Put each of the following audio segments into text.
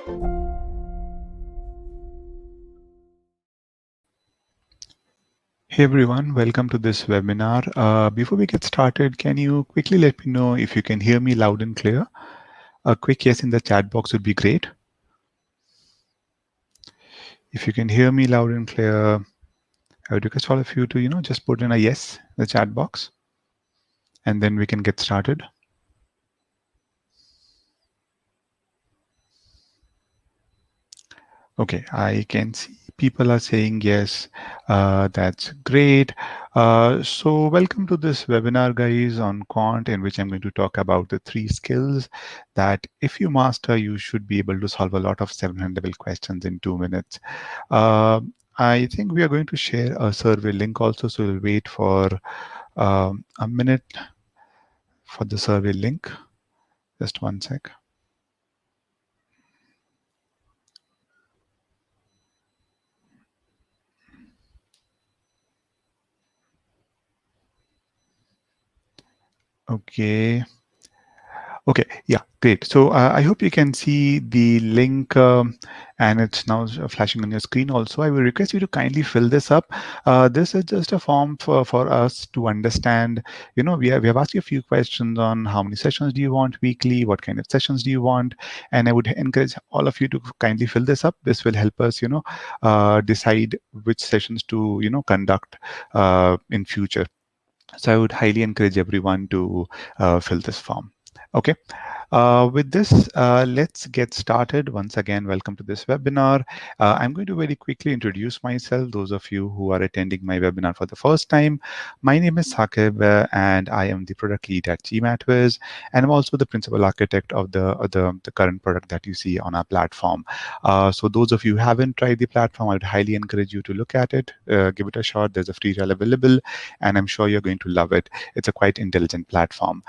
Hey everyone, welcome to this webinar. Before we get started, can you quickly let me know if you can hear me loud and clear? A quick yes in the chat box would be great. If you can hear me loud and clear, I would request all of you to, just put in a yes in the chat box, and then we can get started. Okay, I can see people are saying yes. That's great. So welcome to this webinar, guys, on Quant, in which I'm going to talk about the 3 skills that if you master, you should be able to solve a lot of 700 level questions in 2 minutes. I think we are going to share a survey link also, so we'll wait for a minute for the survey link. Just one sec. Okay. Okay, yeah, great. So I hope you can see the link and it's now flashing on your screen also. I will request you to kindly fill this up. This is just a form for us to understand, we have asked you a few questions on how many sessions do you want weekly, what kind of sessions do you want, and I would encourage all of you to kindly fill this up. This will help us, decide which sessions to, conduct in future. So I would highly encourage everyone to fill this form. Okay. With this, let's get started. Once again, welcome to this webinar. I'm going to very quickly introduce myself. Those of you who are attending my webinar for the first time, my name is Saqib, and I am the product lead at GMAT Quiz, and I'm also the principal architect of the current product that you see on our platform. So those of you who haven't tried the platform, I would highly encourage you to look at it, give it a shot. There's a free trial available, and I'm sure you're going to love it. It's a quite intelligent platform.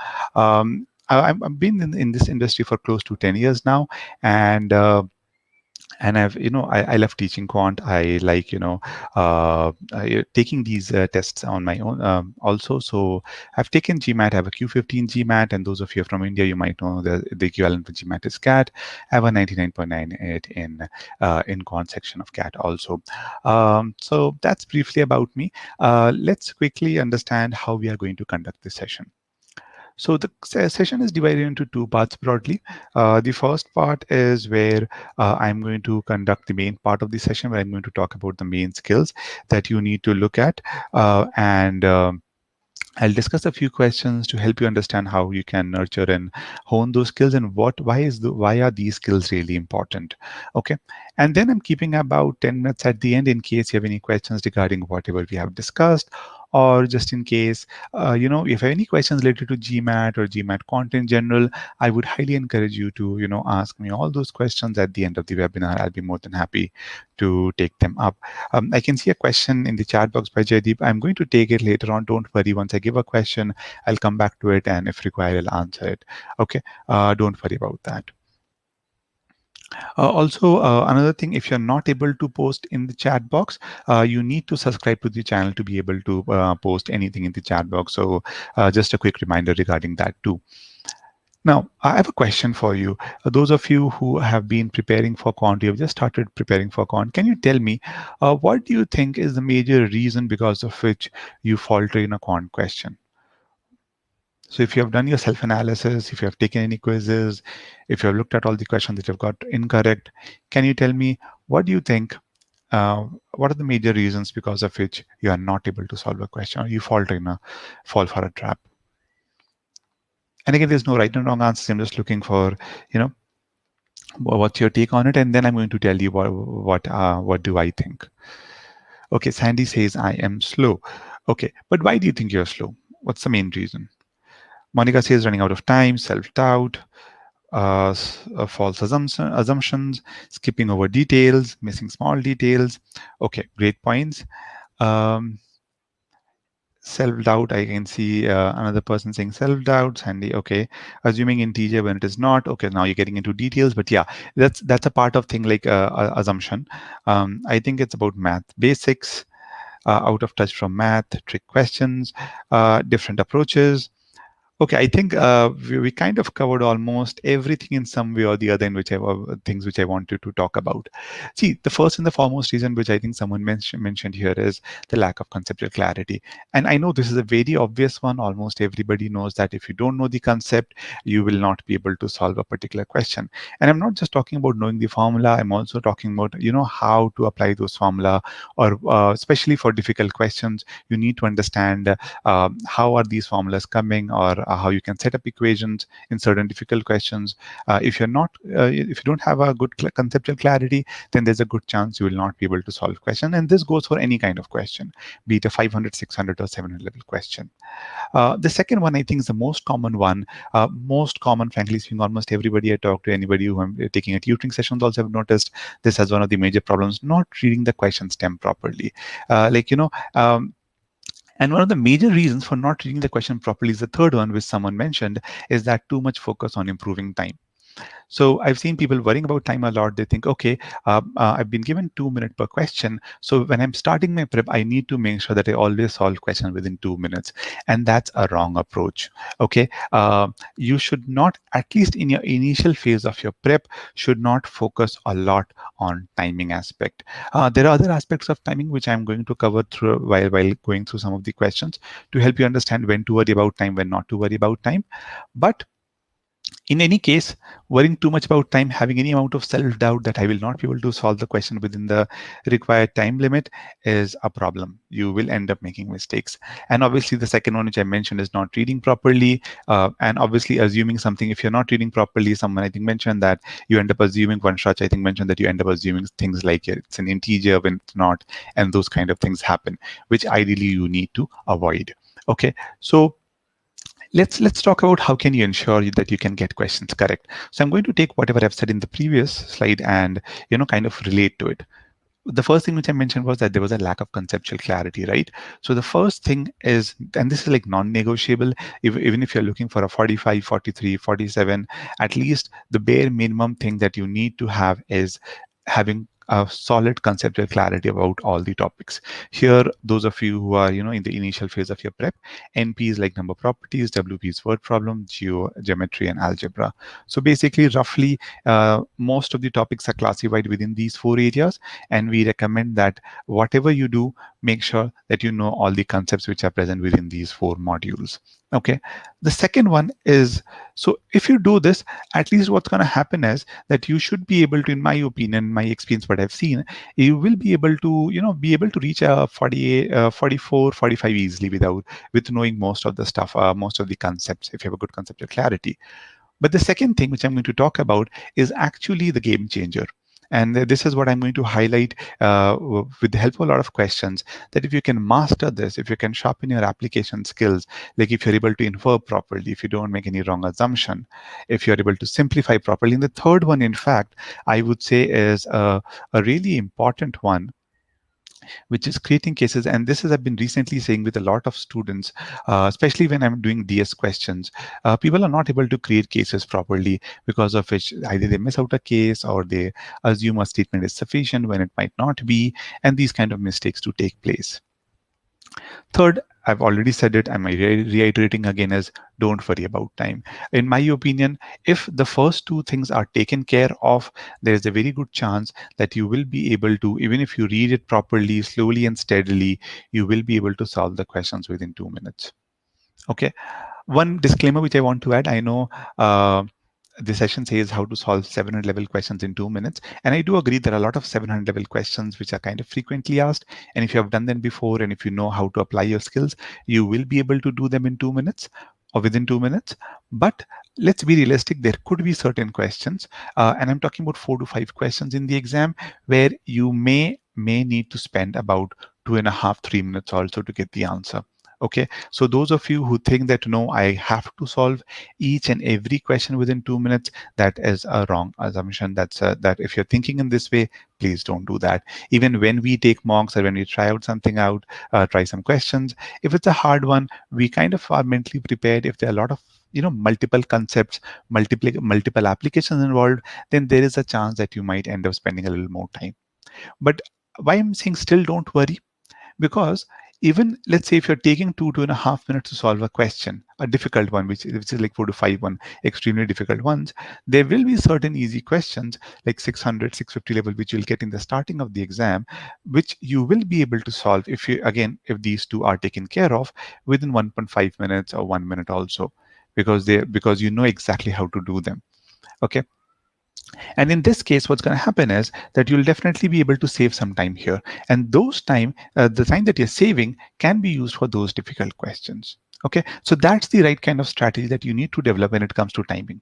I've been in this industry for close to 10 years now, and I've, I love teaching quant. I like, taking these tests on my own also. So I've taken GMAT. I have a Q50 GMAT, and those of you from India, you might know the equivalent for GMAT is CAT. I have a 99.98 in quant section of CAT also. So that's briefly about me. Let's quickly understand how we are going to conduct this session. So the session is divided into 2 parts broadly. The first part is where I'm going to conduct the main part of the session, where I'm going to talk about the main skills that you need to look at. And I'll discuss a few questions to help you understand how you can nurture and hone those skills, and why are these skills really important. Okay, and then I'm keeping about 10 minutes at the end in case you have any questions regarding whatever we have discussed, or just in case if you have any questions related to GMAT or GMAT Quant in general. I would highly encourage you to ask me all those questions at the end of the webinar. I'll be more than happy to take them up. I can see a question in the chat box by Jaydeep. I'm going to take it later on. Don't worry. Once I give a question, I'll come back to it, and if required, I'll answer it. Okay. Don't worry about that. Also, another thing, if you're not able to post in the chat box, you need to subscribe to the channel to be able to post anything in the chat box. So just a quick reminder regarding that too. Now, I have a question for you. Those of you who have been preparing for quant, you have just started preparing for quant. Can you tell me what do you think is the major reason because of which you falter in a quant question? So if you have done your self-analysis, if you have taken any quizzes, if you have looked at all the questions that you've got incorrect, can you tell me what do you think? What are the major reasons because of which you are not able to solve a question, or you fall for a trap? And again, there's no right and wrong answers. I'm just looking for, what's your take on it, and then I'm going to tell you what do I think. Okay, Sandy says I am slow. Okay, but why do you think you're slow? What's the main reason? Monica says running out of time, self-doubt, false assumptions, skipping over details, missing small details. Okay, great points. Self-doubt, I can see another person saying self-doubt. Sandy, okay, assuming integer when it is not. Okay, now you're getting into details, but yeah, that's a part of thing like assumption. I think it's about math basics, out of touch from math, trick questions, different approaches. Okay, I think we kind of covered almost everything in some way or the other in whichever things which I wanted to talk about. See, the first and the foremost reason which I think someone mentioned here is the lack of conceptual clarity. And I know this is a very obvious one. Almost everybody knows that if you don't know the concept, you will not be able to solve a particular question. And I'm not just talking about knowing the formula. I'm also talking about, how to apply those formula, or especially for difficult questions, you need to understand how are these formulas coming, or how you can set up equations in certain difficult questions. If you don't have a good conceptual clarity, then there's a good chance you will not be able to solve question. And this goes for any kind of question, be it a 500, 600, or 700 level question. The second one, I think, is the most common one. Most common, frankly speaking, almost everybody I talk to, anybody who I'm taking a tutoring sessions, also have noticed this as one of the major problems: not reading the question stem properly. And one of the major reasons for not reading the question properly is the third one, which someone mentioned, is that too much focus on improving time. So I've seen people worrying about time a lot. They think, okay, I've been given 2 minutes per question. So when I'm starting my prep, I need to make sure that I always solve questions within 2 minutes. And that's a wrong approach. Okay. You should not, at least in your initial phase of your prep, should not focus a lot on timing aspect. There are other aspects of timing which I'm going to cover through while going through some of the questions to help you understand when to worry about time, when not to worry about time. But in any case, worrying too much about time, having any amount of self-doubt that I will not be able to solve the question within the required time limit is a problem. You will end up making mistakes. And obviously, the second one, which I mentioned, is not reading properly. And obviously, assuming something, if you're not reading properly, someone I think mentioned that you end up assuming, one such I think mentioned that you end up assuming things like it's an integer when it's not, and those kind of things happen, which ideally you need to avoid. Okay, so let's talk about how can you ensure that you can get questions correct. So I'm going to take whatever I've said in the previous slide and kind of relate to it. The first thing which I mentioned was that there was a lack of conceptual clarity, right? So the first thing is, and this is like non-negotiable, even if you're looking for a 45, 43, 47, at least the bare minimum thing that you need to have is having a solid conceptual clarity about all the topics. Here, those of you who are, in the initial phase of your prep, NP is like number properties, WP is word problem, geometry, and algebra. So basically, roughly, most of the topics are classified within these four areas, and we recommend that whatever you do, make sure that you know all the concepts which are present within these four modules. Okay. The second one is, so if you do this, at least what's going to happen is that you should be able to, in my opinion, my experience, what I've seen, you will be able to, reach a 48, 44, 45 easily with knowing most of the stuff, most of the concepts, if you have a good conceptual clarity. But the second thing which I'm going to talk about is actually the game changer. And this is what I'm going to highlight with the help of a lot of questions, that if you can master this, if you can sharpen your application skills, like if you're able to infer properly, if you don't make any wrong assumption, if you're able to simplify properly. And the third one, in fact, I would say is a really important one, which is creating cases. And this is I've been recently saying with a lot of students, especially when I'm doing DS questions, people are not able to create cases properly, because of which either they miss out a case or they assume a statement is sufficient when it might not be, and these kind of mistakes to take place. Third, I've already said it, I'm reiterating again, is don't worry about time. In my opinion, if the first two things are taken care of, there's a very good chance that you will be able to, even if you read it properly, slowly and steadily, you will be able to solve the questions within 2 minutes. Okay. One disclaimer which I want to add, I know the session says how to solve 700 level questions in 2 minutes. And I do agree there are a lot of 700 level questions which are kind of frequently asked. And if you have done them before, and if you know how to apply your skills, you will be able to do them in 2 minutes or within 2 minutes. But let's be realistic, there could be certain questions, and I'm talking about 4 to 5 questions in the exam, where you may need to spend about 2.5, 3 minutes also to get the answer. Okay, so those of you who think that no, I have to solve each and every question within 2 minutes, that is a wrong assumption. That if you're thinking in this way, please don't do that. Even when we take mocks or when we try out something out, try some questions, if it's a hard one, we kind of are mentally prepared. If there are a lot of multiple concepts, multiple applications involved, then there is a chance that you might end up spending a little more time. But why I'm saying still don't worry, because even let's say if you're taking 2.5 minutes to solve a question, a difficult one, which is like 4 to 5 one, extremely difficult ones, there will be certain easy questions like 600, 650 level, which you'll get in the starting of the exam, which you will be able to solve if you, again, if these two are taken care of within 1.5 minutes or 1 minute also, because you know exactly how to do them. Okay. And in this case, what's going to happen is that you'll definitely be able to save some time here. And the time that you're saving can be used for those difficult questions. Okay, so that's the right kind of strategy that you need to develop when it comes to timing.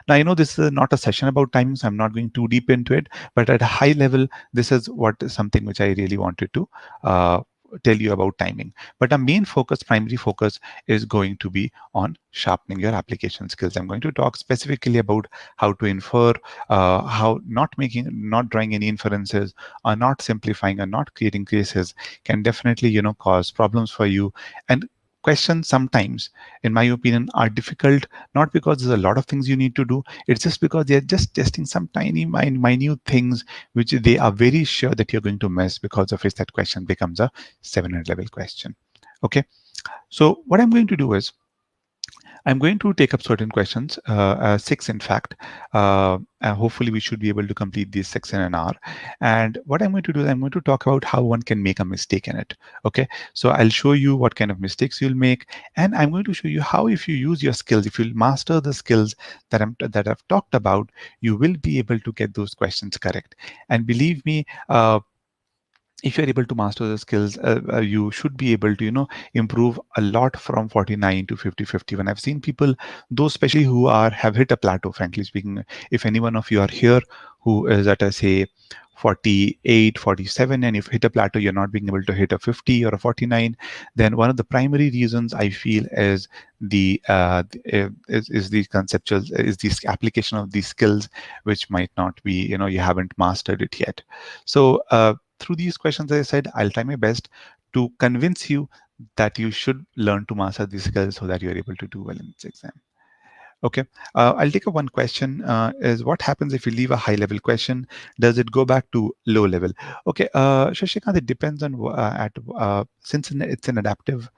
Now, I know this is not a session about timing, so I'm not going too deep into it, but at a high level, this is something which I really wanted to uh, tell you about timing. But our main focus, primary focus, is going to be on sharpening your application skills. I'm going to talk specifically about how to infer, how not drawing any inferences, or not simplifying, or not creating cases can definitely, cause problems for you. And questions sometimes, in my opinion, are difficult not because there's a lot of things you need to do. It's just because they're just testing some tiny minute things which they are very sure that you're going to miss, because of which that question becomes a 700 level question. Okay, so what I'm going to do is I'm going to take up certain questions, six in fact. Hopefully, we should be able to complete these six in an hour. And what I'm going to do is I'm going to talk about how one can make a mistake in it. Okay, so I'll show you what kind of mistakes you'll make, and I'm going to show you how, if you use your skills, if you master the skills that I've talked about, you will be able to get those questions correct. And believe me, if you're able to master the skills, you should be able to, improve a lot from 49 to 50, 51. I've seen people, those especially who have hit a plateau, frankly speaking. If any one of you are here who is at a, say, 48, 47, and if you hit a plateau, you're not being able to hit a 50 or a 49, then one of the primary reasons I feel is the conceptual, is the application of these skills, which might not be, you haven't mastered it yet. So through these questions, as I said, I'll try my best to convince you that you should learn to master these skills so that you're able to do well in this exam. Okay, I'll take up one question. Is what happens if you leave a high level question? Does it go back to low level? Okay, Shashikant, it depends on since it's an adaptive,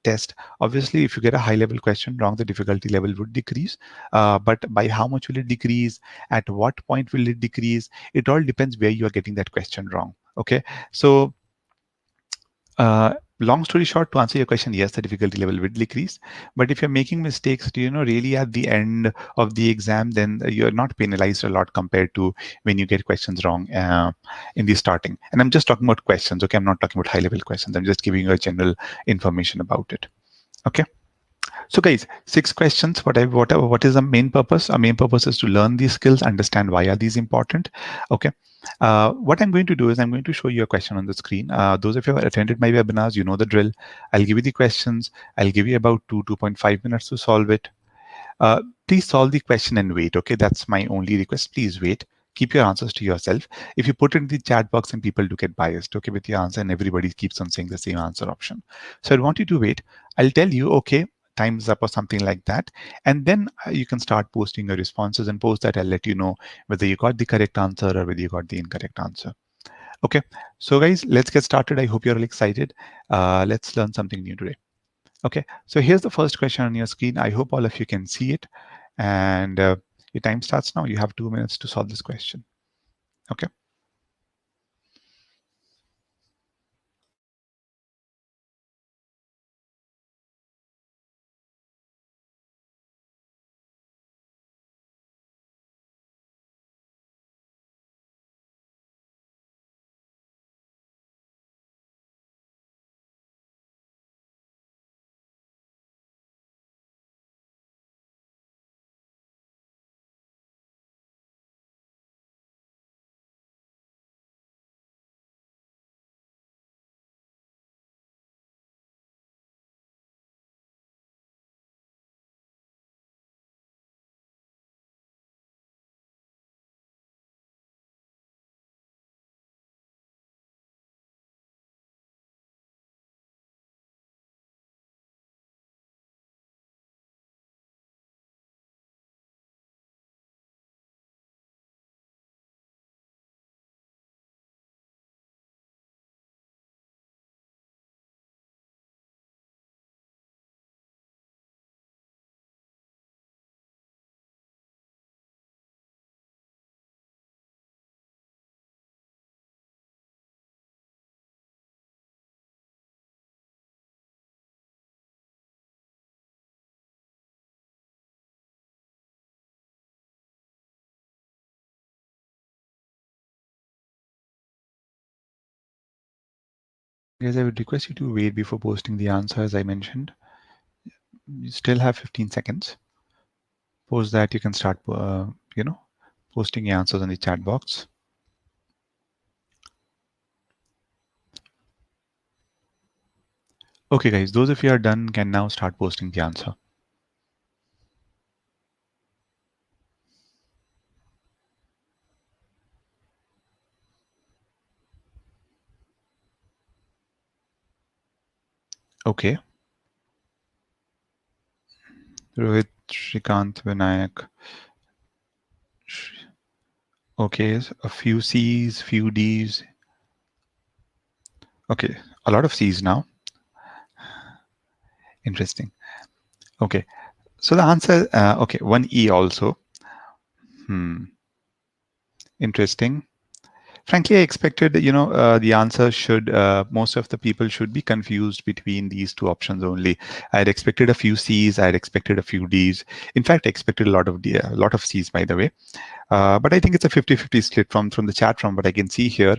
test. Obviously, if you get a high level question wrong, the difficulty level would decrease. But by how much will it decrease? At what point will it decrease? It all depends where you are getting that question wrong. Okay, so long story short, to answer your question, yes, the difficulty level will decrease. But if you're making mistakes, really at the end of the exam, then you're not penalized a lot compared to when you get questions wrong in the starting. And I'm just talking about questions. Okay, I'm not talking about high level questions. I'm just giving you a general information about it. Okay. So guys, six questions. What is the main purpose? Our main purpose is to learn these skills, understand why are these important. Okay. What I'm going to do is I'm going to show you a question on the screen. Those of you who have attended my webinars, you know the drill. I'll give you the questions. I'll give you about 2.5 minutes to solve it. Please solve the question and wait. Okay, that's my only request. Please wait. Keep your answers to yourself. If you put it in the chat box, and people do get biased, okay, with your answer, and everybody keeps on saying the same answer option. So I want you to wait. I'll tell you, okay, time's up or something like that, and then you can start posting your responses. And post that, I'll let you know whether you got the correct answer or whether you got the incorrect answer. Okay, so guys, let's get started. I hope you're all excited. Let's learn something new today. Okay, so here's the first question on your screen. I hope all of you can see it. And your time starts now. You have 2 minutes to solve this question. Okay. Guys, I would request you to wait before posting the answer, as I mentioned. You still have 15 seconds. Post that, you can start, posting your answers in the chat box. Okay, guys, those of you are done can now start posting the answer. Okay. Rohit, Shrikant, Vinayak. Okay, a few C's, few D's. Okay, a lot of C's now. Interesting. Okay, so the answer, okay, one E also. Interesting. Frankly, I expected, the answer should, most of the people should be confused between these two options only. I had expected a few C's, I had expected a few D's. In fact, I expected a lot of C's, by the way. But I think it's a 50-50 split from the chat. From what I can see here,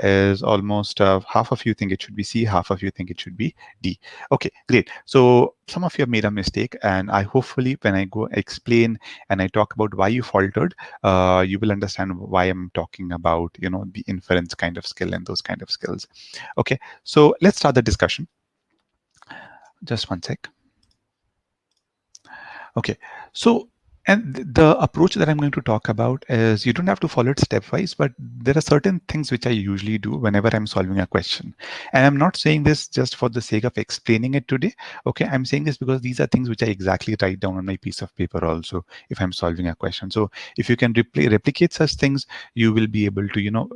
is almost half of you think it should be C, half of you think it should be D. Okay, great. So some of you have made a mistake, and I hopefully when I go explain and I talk about why you faltered, you will understand why I'm talking about the inference kind of skill and those kind of skills. Okay, so let's start the discussion. Just one sec. Okay, so and the approach that I'm going to talk about is you don't have to follow it stepwise, but there are certain things which I usually do whenever I'm solving a question. And I'm not saying this just for the sake of explaining it today. Okay, I'm saying this because these are things which I exactly write down on my piece of paper also if I'm solving a question. So if you can replicate such things, you will be able to,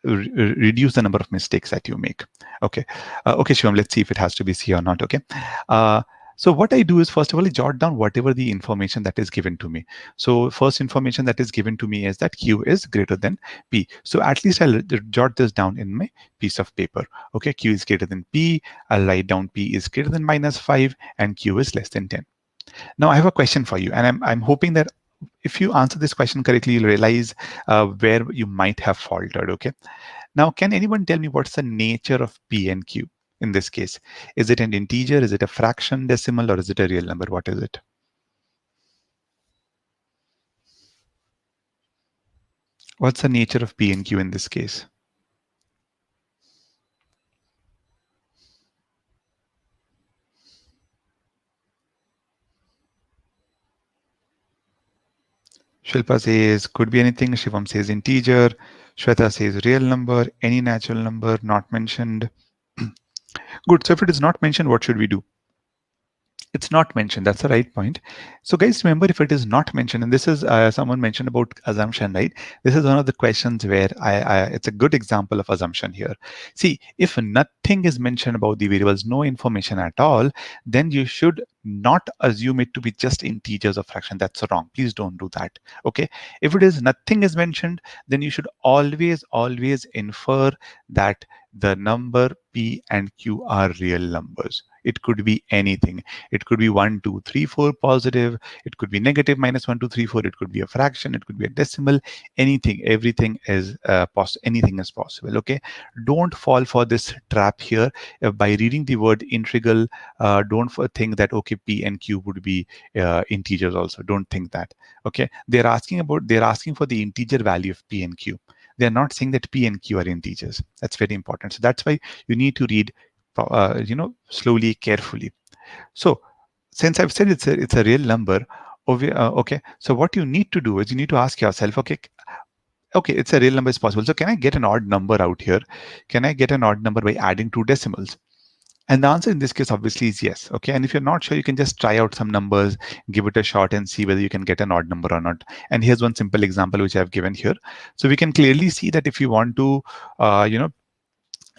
reduce the number of mistakes that you make. Okay, okay, Shivam, let's see if it has to be C or not. Okay. So what I do is, first of all, I jot down whatever the information that is given to me. So first information that is given to me is that Q is greater than P. So at least I'll jot this down in my piece of paper. Okay, Q is greater than P. I'll write down P is greater than -5 and Q is less than 10. Now I have a question for you, and I'm hoping that if you answer this question correctly, you'll realize where you might have faltered. Okay. Now, can anyone tell me what's the nature of P and Q in this case? Is it an integer? Is it a fraction, decimal, or is it a real number? What is it? What's the nature of P and Q in this case? Shilpa says could be anything. Shivam says integer. Shweta says real number, any natural number, not mentioned. Good. So if it is not mentioned, what should we do? It's not mentioned. That's the right point. So guys, remember, if it is not mentioned, and this is someone mentioned about assumption, right? This is one of the questions where it's a good example of assumption here. See, if nothing is mentioned about the variables, no information at all, then you should not assume it to be just integers or fraction. That's wrong. Please don't do that. Okay. If it is nothing is mentioned, then you should always infer that the number P and Q are real numbers. It could be anything. It could be 1, 2, 3, 4 positive. It could be negative -1, 2, 3, 4. It could be a fraction. It could be a decimal. Anything, everything is anything is possible. Okay. Don't fall for this trap here. By reading the word integral, don't think that okay, P and Q would be integers also. Don't think that. Okay. They're asking for the integer value of P and Q. They're not saying that P and Q are integers. That's very important. So that's why you need to read slowly, carefully. So since I've said it's a real number, okay, so what you need to do is you need to ask yourself, okay, it's a real number, is possible. So can I get an odd number out here? Can I get an odd number by adding two decimals? And the answer in this case obviously is yes. Okay, and if you're not sure, you can just try out some numbers, give it a shot, and see whether you can get an odd number or not. And here's one simple example which I've given here. So we can clearly see that if you want to,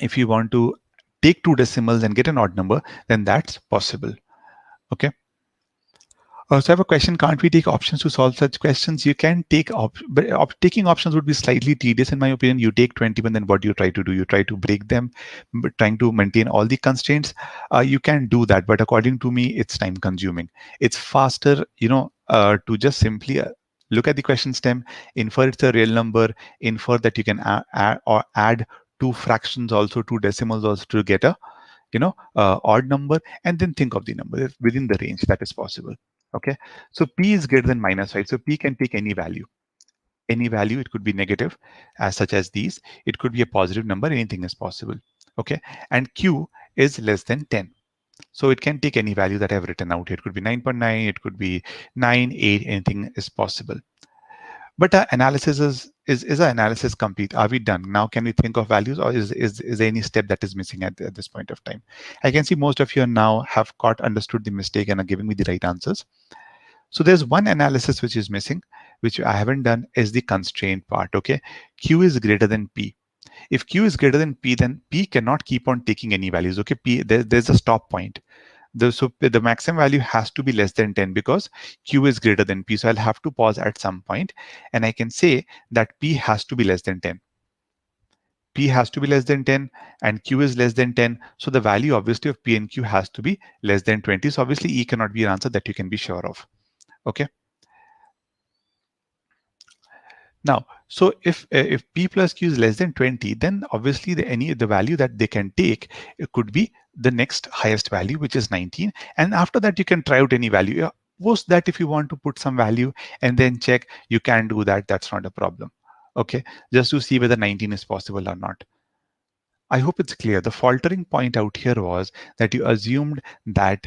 if you want to take two decimals and get an odd number, then that's possible. Okay. So I have a question. Can't we take options to solve such questions? You can take but taking options would be slightly tedious in my opinion. You take 21, then what do you try to do? You try to break them, trying to maintain all the constraints. You can do that, but according to me, it's time consuming. It's faster, to just simply look at the question stem, infer it's a real number, infer that you can add two fractions also, two decimals also to get a odd number, and then think of the number within the range that is possible. Okay, so p is greater than -5, so p can take any value. Any value, it could be negative, as such as these. It could be a positive number. Anything is possible. Okay, and q is less than 10. So it can take any value that I've written out here. It could be 9.9, it could be 9, 8, anything is possible. But our analysis is our analysis complete? Are we done? Now can we think of values, or is there any step that is missing at this point of time? I can see most of you now have understood the mistake and are giving me the right answers. So there's one analysis which is missing, which I haven't done, is the constraint part. Okay, q is greater than p. If q is greater than p, then p cannot keep on taking any values. Okay, there's a stop point. So the maximum value has to be less than 10 because q is greater than p. So I'll have to pause at some point, and I can say that p has to be less than 10. P has to be less than 10 and q is less than 10. So the value obviously of p and q has to be less than 20. So obviously E cannot be an answer that you can be sure of. Okay. Now, so if p plus q is less than 20, then obviously the value that they can take, it could be the next highest value, which is 19. And after that, you can try out any value. Post that, if you want to put some value and then check, you can do that. That's not a problem. Okay, just to see whether 19 is possible or not. I hope it's clear. The faltering point out here was that you assumed that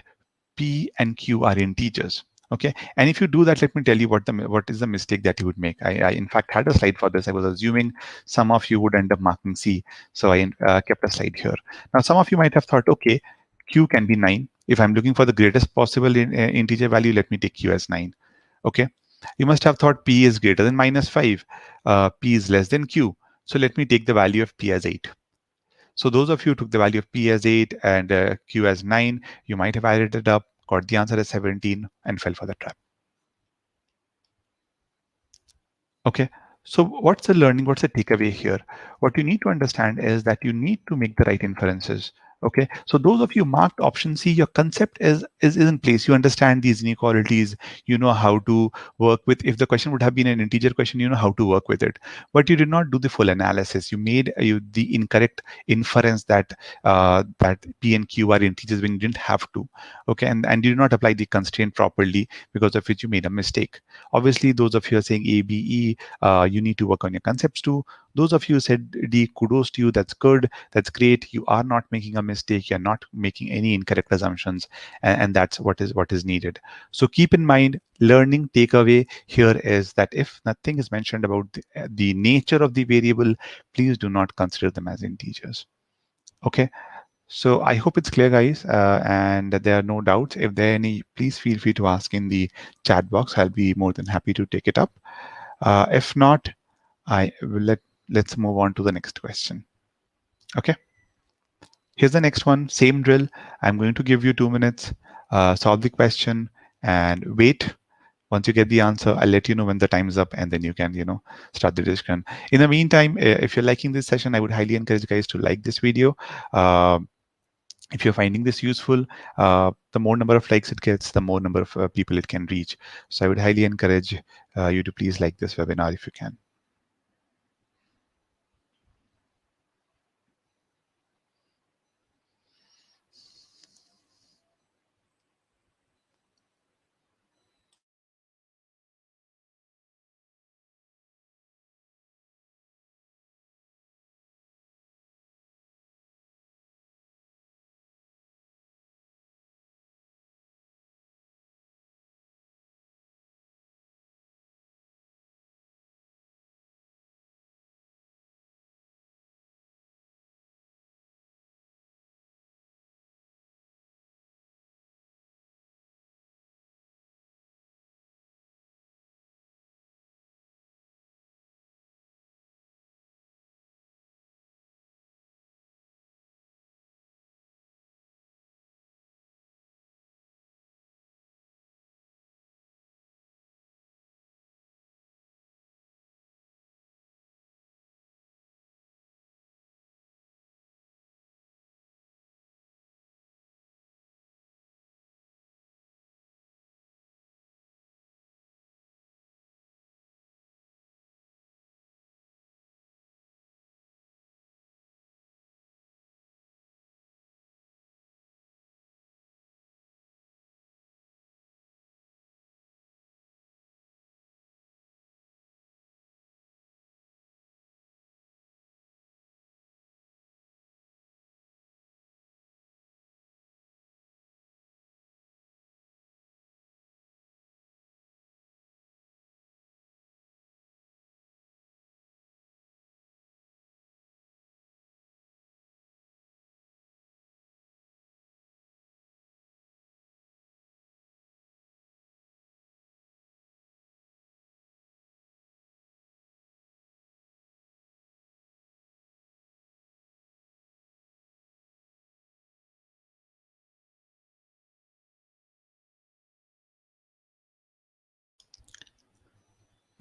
p and q are integers. Okay, and if you do that, let me tell you what is the mistake that you would make. I in fact had a slide for this. I was assuming some of you would end up marking C, so I kept a slide here. Now some of you might have thought, okay, q can be 9. If I'm looking for the greatest possible integer value, let me take q as 9. Okay, you must have thought p is greater than -5. P is less than q, so let me take the value of p as 8. So those of you who took the value of p as 8 and q as 9, you might have added it up, got the answer as 17, and fell for the trap. Okay, so what's the learning? What's the takeaway here? What you need to understand is that you need to make the right inferences. Okay, so those of you marked option C, your concept is in place. You understand these inequalities. You know how to work with. If the question would have been an integer question, you know how to work with it. But you did not do the full analysis. You made the incorrect inference that that P and Q are integers when you didn't have to. Okay, and you did not apply the constraint properly, because of which you made a mistake. Obviously, those of you are saying A, B, E, you need to work on your concepts too. Those of you who said D, kudos to you. That's good. That's great. You are not making a mistake. You're not making any incorrect assumptions, and that's what is needed. So keep in mind, learning takeaway here is that if nothing is mentioned about the nature of the variable, please do not consider them as integers. Okay. So I hope it's clear, guys, and that there are no doubts. If there are any, please feel free to ask in the chat box. I'll be more than happy to take it up. If not, I will let's move on to the next question. Okay. Here's the next one. Same drill. I'm going to give you 2 minutes. Solve the question and wait. Once you get the answer, I'll let you know when the time's up, and then you can, start the discussion. In the meantime, if you're liking this session, I would highly encourage guys to like this video. If you're finding this useful, the more number of likes it gets, the more number of people it can reach. So I would highly encourage you to please like this webinar if you can.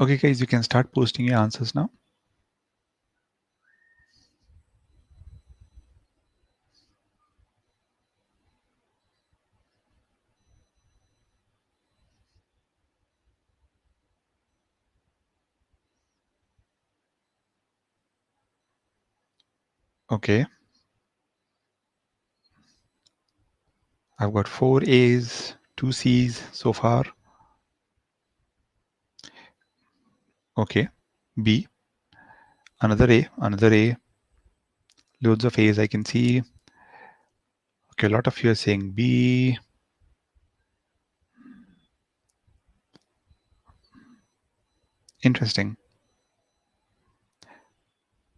Okay, guys, you can start posting your answers now. Okay, I've got 4 A's, 2 C's so far. Okay, B, another A, loads of A's I can see. Okay, a lot of you are saying B. Interesting.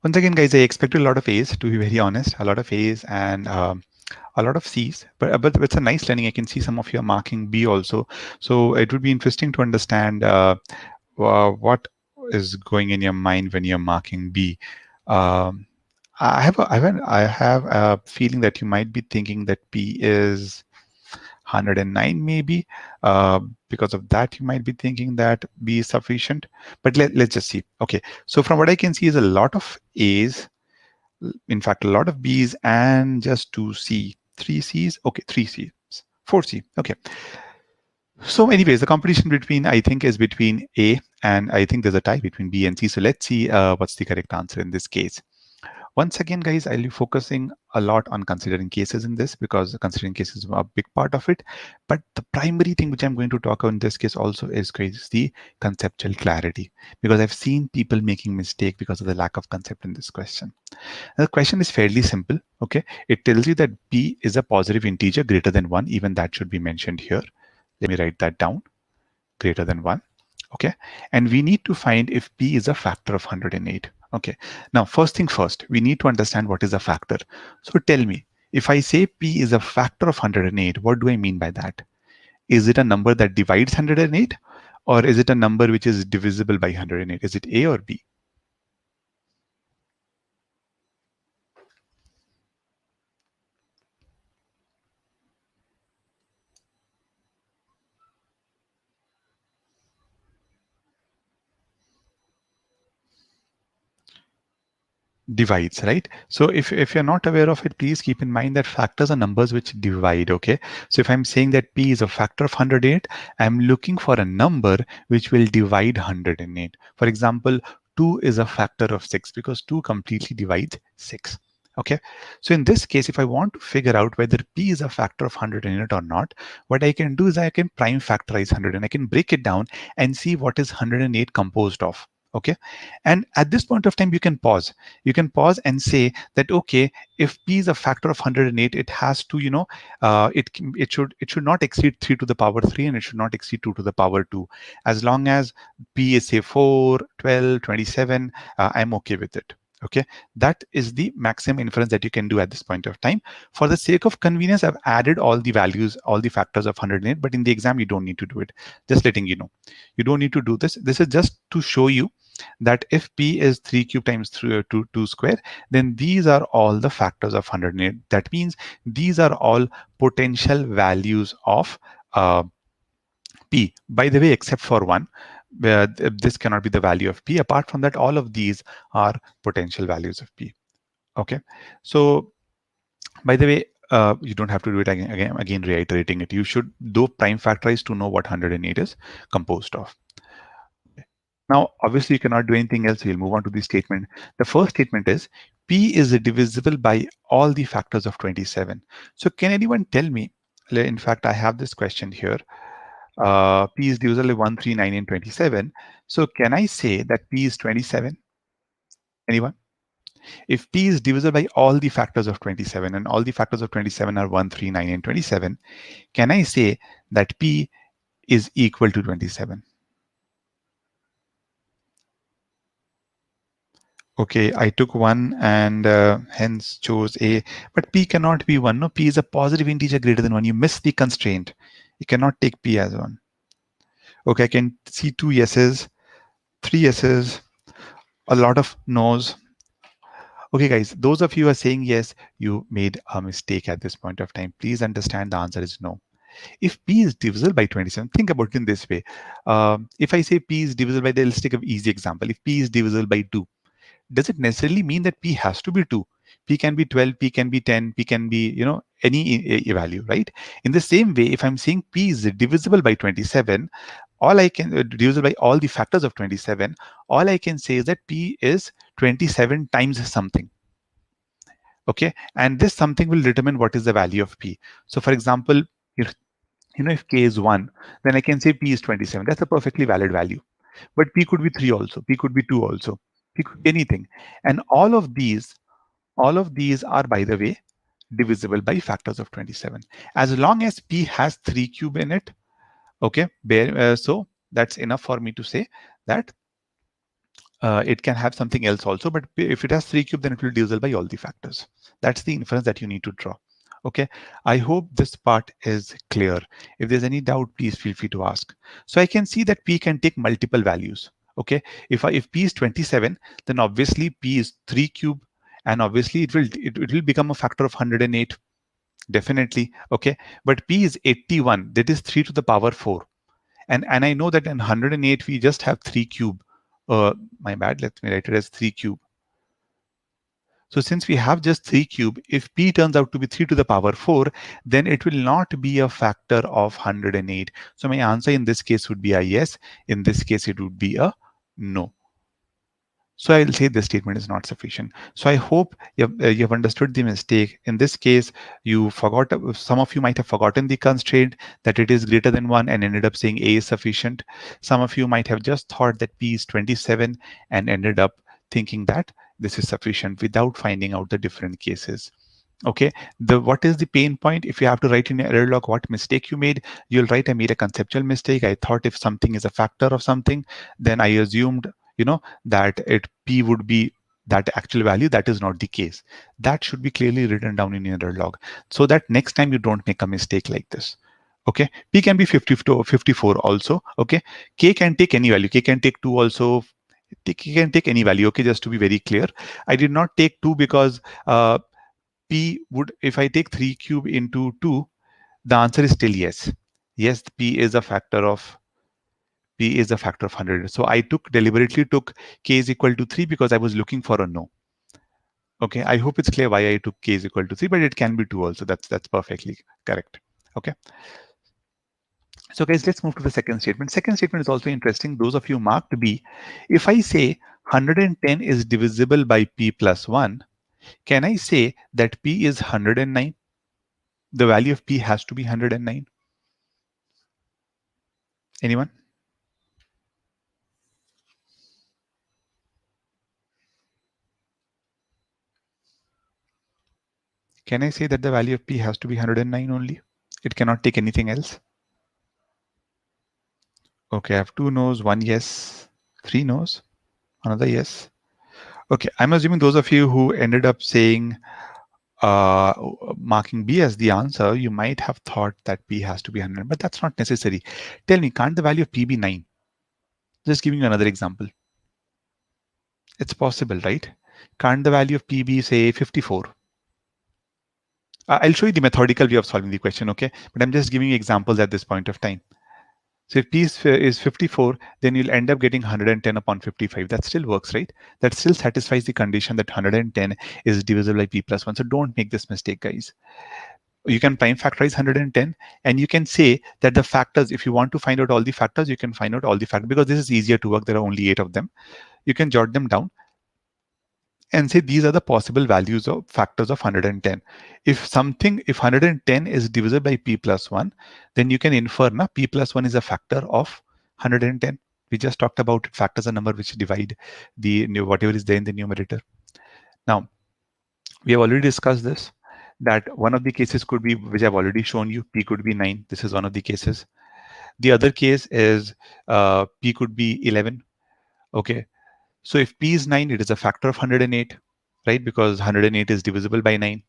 Once again, guys, I expected a lot of A's, to be very honest, a lot of A's and a lot of C's, but it's a nice learning. I can see some of you are marking B also. So it would be interesting to understand what is going in your mind when you're marking B. Um, I have a feeling that you might be thinking that B is 109 maybe. Because of that, you might be thinking that B is sufficient. But let's just see. Okay, so from what I can see is a lot of A's, in fact, a lot of B's and just 2C, 3C's, okay, 3C's, 4C, okay. So anyways, the competition between, I think, is between A and I think there's a tie between B and C. So let's see what's the correct answer in this case. Once again, guys, I'll be focusing a lot on considering cases in this because considering cases are a big part of it. But the primary thing which I'm going to talk about in this case also is guys, the conceptual clarity, because I've seen people making mistake because of the lack of concept in this question. The question is fairly simple. Okay, it tells you that B is a positive integer greater than 1. Even that should be mentioned here. Let me write that down. Greater than 1. Okay, and we need to find if P is a factor of 108. Okay, now first thing first, we need to understand what is a factor. So tell me, if I say P is a factor of 108, what do I mean by that? Is it a number that divides 108, or is it a number which is divisible by 108? Is it A or B? Divides, right? So if you're not aware of it, please keep in mind that factors are numbers which divide. Okay, so if I'm saying that P is a factor of 108, I'm looking for a number which will divide 108. For example, 2 is a factor of 6 because 2 completely divides 6. Okay, so in this case, if I want to figure out whether P is a factor of 108 or not, what I can do is I can prime factorize 100 and I can break it down and see what is 108 composed of. Okay, and at this point of time, you can pause and say that, okay, if P is a factor of 108, it has to, it should not exceed 3 to the power 3 and it should not exceed 2 to the power 2. As long as P is say 4, 12, 27, I'm okay with it. Okay, that is the maximum inference that you can do at this point of time. For the sake of convenience, I've added all the values, all the factors of 108, but in the exam, you don't need to do it. Just letting you know. You don't need to do this. This is just to show you that if P is 3 cube times 2 square, then these are all the factors of 108. That means these are all potential values of P. By the way, except for one, where this cannot be the value of P. Apart from that, all of these are potential values of P. Okay. So, by the way, you don't have to do it again, reiterating it. You should do prime factorize to know what 108 is composed of. Now, obviously, you cannot do anything else. We'll move on to the statement. The first statement is P is divisible by all the factors of 27. So can anyone tell me, in fact, I have this question here. P is divisible by 1, 3, 9, and 27. So can I say that P is 27? Anyone? If P is divisible by all the factors of 27 and all the factors of 27 are 1, 3, 9, and 27, can I say that P is equal to 27? Okay, I took 1 and hence chose A, but P cannot be 1. No, P is a positive integer greater than 1. You missed the constraint. You cannot take P as 1. Okay, I can see 2 yeses, 3 yeses, a lot of no's. Okay, guys, those of you who are saying yes, you made a mistake at this point of time. Please understand the answer is no. If P is divisible by 27, think about it in this way. If I say P is divisible by, let's take an easy example. If P is divisible by 2, does it necessarily mean that P has to be 2? P can be 12, P can be 10, P can be, any value, right? In the same way, if I'm saying P is divisible by 27, all I can divisible by all the factors of 27, all I can say is that P is 27 times something. Okay, and this something will determine what is the value of P. So for example, if if K is 1, then I can say P is 27. That's a perfectly valid value. But P could be 3 also, P could be 2 also, P could be anything. And all of these are, by the way, divisible by factors of 27. As long as P has 3 cube in it, okay, so that's enough for me to say that it can have something else also, but if it has 3 cube, then it will divisible by all the factors. That's the inference that you need to draw. Okay, I hope this part is clear. If there's any doubt, please feel free to ask. So I can see that P can take multiple values. Okay, if P is 27, then obviously P is 3 cube, and obviously it will become a factor of 108, definitely. Okay, but P is 81, that is 3 to the power 4. And I know that in 108 we just have 3 cube. My bad, let me write it as 3 cube. So since we have just 3 cube, if P turns out to be 3 to the power 4, then it will not be a factor of 108. So my answer in this case would be a yes. In this case, it would be a no. So I'll say this statement is not sufficient. So I hope you've understood the mistake. In this case, you forgot, some of you might have forgotten the constraint that it is greater than 1 and ended up saying A is sufficient. Some of you might have just thought that P is 27 and ended up thinking that this is sufficient without finding out the different cases. Okay, what is the pain point? If you have to write in your error log what mistake you made, you'll write, I made a conceptual mistake. I thought if something is a factor of something, then I assumed that P would be that actual value. That is not the case. That should be clearly written down in your error log so that next time you don't make a mistake like this. Okay, P can be 54 also. Okay, K can take any value. K can take 2 also. K can take any value. Okay, just to be very clear, I did not take 2 because P would, if I take 3 cube into 2, the answer is still yes. Yes, P is a factor of 100. So I deliberately took K is equal to 3 because I was looking for a no. Okay, I hope it's clear why I took K is equal to 3, but it can be 2 also. That's perfectly correct. Okay. So guys, let's move to the second statement. Second statement is also interesting. Those of you marked B, if I say 110 is divisible by P plus 1, can I say that P is 109? The value of P has to be 109. Anyone? Can I say that the value of P has to be 109 only? It cannot take anything else? Okay, I have 2 no's, 1 yes, 3 no's, another yes. Okay, I'm assuming those of you who ended up saying marking B as the answer, you might have thought that P has to be 100, but that's not necessary. Tell me, can't the value of P be 9? Just giving you another example. It's possible, right? Can't the value of P be, say, 54? I'll show you the methodical way of solving the question, okay? But I'm just giving you examples at this point of time. So if P is 54, then you'll end up getting 110 upon 55. That still works, right? That still satisfies the condition that 110 is divisible by P plus 1. So don't make this mistake, guys. You can prime factorize 110, and you can say that the factors, if you want to find out all the factors, you can find out all the factors, because this is easier to work. There are only 8 of them. You can jot them down and say these are the possible values of factors of 110. If 110 is divisible by P plus 1, then you can infer P plus 1 is a factor of 110. We just talked about factors, a number which divide the whatever is there in the numerator. Now, we have already discussed this, that one of the cases could be, which I've already shown you, P could be 9. This is one of the cases. The other case is P could be 11. Okay. So if P is 9, it is a factor of 108, right? Because 108 is divisible by 9.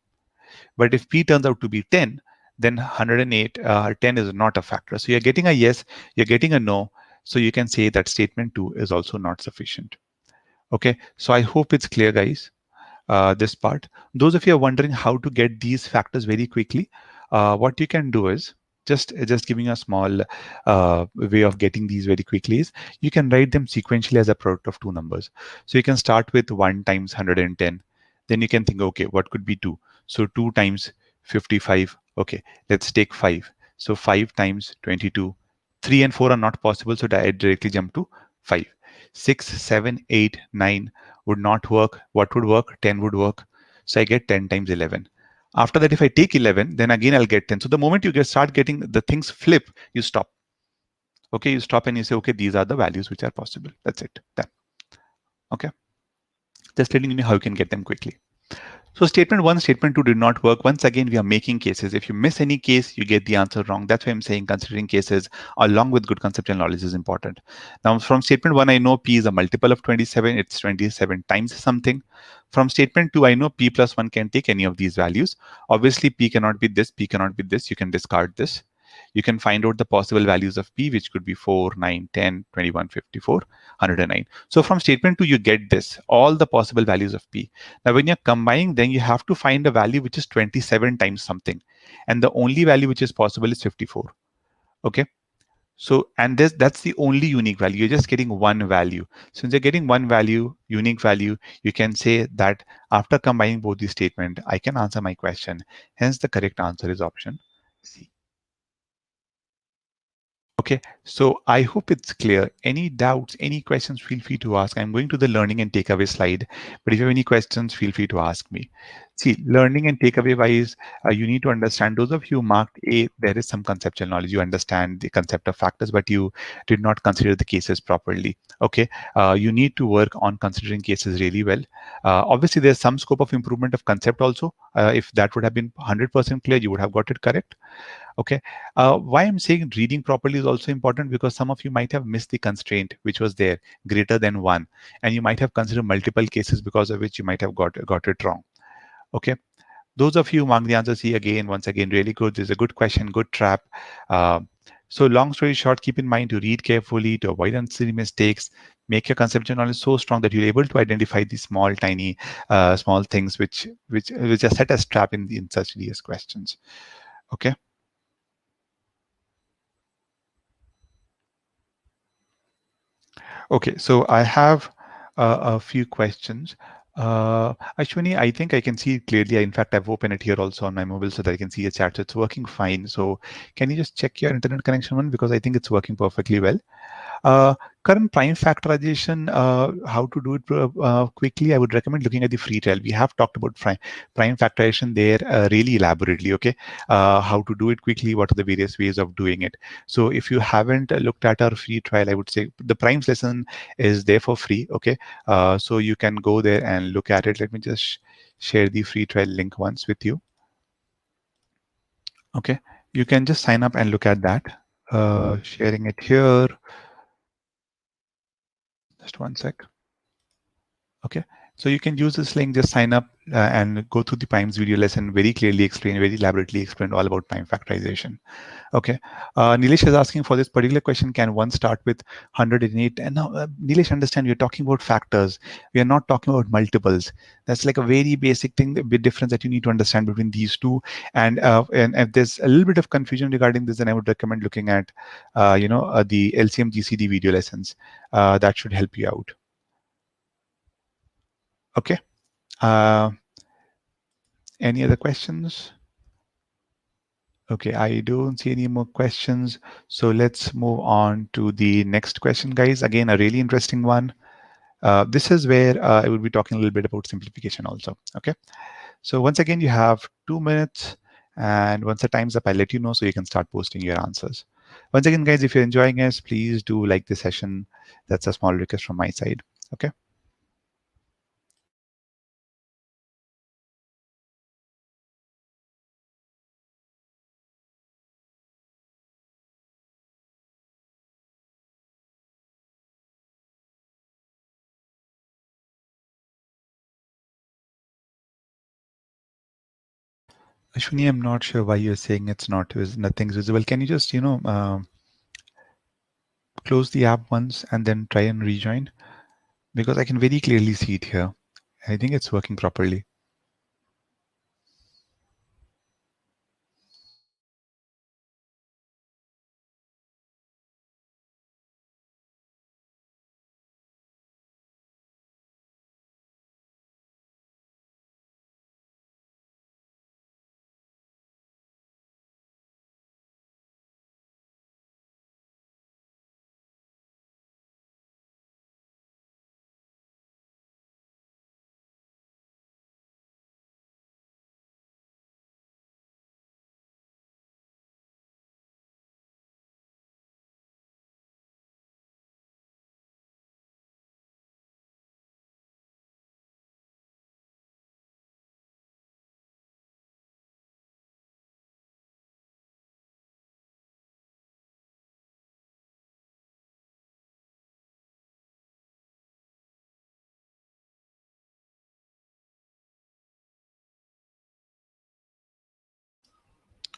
But if P turns out to be 10, then 10 is not a factor. So you're getting a yes, you're getting a no. So you can say that statement 2 is also not sufficient. Okay. So I hope it's clear, guys, this part. Those of you are wondering how to get these factors very quickly, what you can do is, just giving a small way of getting these very quickly is you can write them sequentially as a product of two numbers. So you can start with 1 times 110. Then you can think, okay, what could be 2? So 2 times 55. Okay, let's take 5. So 5 times 22. 3 and 4 are not possible, so I directly jump to 5. 6, 7, 8, 9 would not work. What would work? 10 would work. So I get 10 times 11. After that, if I take 11, then again I'll get 10. So the moment you start getting the things flip, you stop. Okay, you stop and you say, okay, these are the values which are possible. That's it. Then, okay, just letting you know how you can get them quickly. So statement 1, statement 2 did not work. Once again, we are making cases. If you miss any case, you get the answer wrong. That's why I'm saying considering cases along with good conceptual knowledge is important. Now, from statement 1, I know P is a multiple of 27. It's 27 times something. From statement 2, I know P plus 1 can take any of these values. Obviously, P cannot be this, P cannot be this. You can discard this. You can find out the possible values of P, which could be 4, 9, 10, 21, 54, 109. So from statement 2, you get this, all the possible values of P. Now, when you're combining, then you have to find a value which is 27 times something. And the only value which is possible is 54. Okay. So, and that's the only unique value. You're just getting one value. Since you're getting one value, unique value, you can say that after combining both these statements, I can answer my question. Hence, the correct answer is option C. Okay, so I hope it's clear. Any doubts, any questions, feel free to ask. I'm going to the learning and takeaway slide, but if you have any questions, feel free to ask me. See, learning and takeaway wise, you need to understand, those of you who marked A, there is some conceptual knowledge. You understand the concept of factors, but you did not consider the cases properly. Okay, you need to work on considering cases really well. Obviously, there's some scope of improvement of concept also. If that would have been 100% clear, you would have got it correct. Okay. Why I'm saying reading properly is also important because some of you might have missed the constraint which was there, greater than 1, and you might have considered multiple cases because of which you might have got it wrong. Okay. Those of you who mark the answer C again, once again, really good. This is a good question, good trap. Uh, so long story short, keep in mind to read carefully, to avoid unnecessary mistakes, make your conceptual knowledge so strong that you're able to identify these small, tiny, small things which are set as trap in such DS questions. Okay. Okay, so I have a few questions. Ashwini, I think I can see it clearly. In fact, I've opened it here also on my mobile so that I can see a chat. So it's working fine. So can you just check your internet connection one? Because I think it's working perfectly well. Current prime factorization, how to do it quickly, I would recommend looking at the free trial. We have talked about prime factorization there really elaborately, okay? How to do it quickly, what are the various ways of doing it. So if you haven't looked at our free trial, I would say the primes lesson is there for free, okay? So you can go there and look at it. Let me just share the free trial link once with you. Okay, you can just sign up and look at that. Sharing it here. Just one sec. Okay, so you can use this link, just sign up and go through the Primes video lesson, very clearly explained, very elaborately explained all about prime factorization. Okay, Nilesh is asking for this particular question, can one start with 108? And now, Nilesh, understand we're talking about factors. We are not talking about multiples. That's like a very basic thing, the big difference that you need to understand between these two. And if there's a little bit of confusion regarding this, then I would recommend looking at, the LCM GCD video lessons. That should help you out. Okay. Uh, any other questions? Okay, I don't see any more questions. So let's move on to the next question, guys. Again, a really interesting one. This is where I will be talking a little bit about simplification also. Okay. So once again, you have 2 minutes. And once the time's up, I'll let you know so you can start posting your answers. Once again, guys, if you're enjoying us, please do like the session. That's a small request from my side. Okay. Ashwini, I'm not sure why you're saying it's not, nothing's visible. Can you just, close the app once and then try and rejoin? Because I can very clearly see it here. I think it's working properly.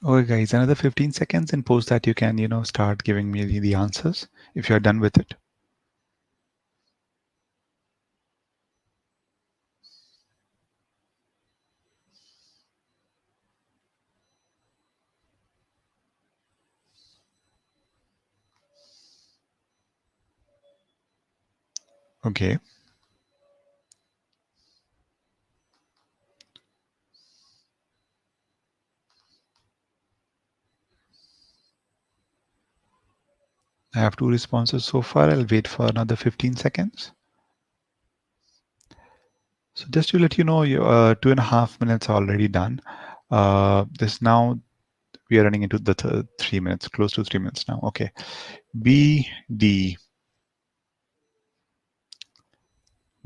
Okay, guys, another 15 seconds, and post that you can, start giving me the answers if you're done with it. Okay, I have two responses so far. I'll wait for another 15 seconds. So just to let you know, 2.5 minutes are already done. This now we are running into the 3 minutes, close to 3 minutes now. Okay, B, D,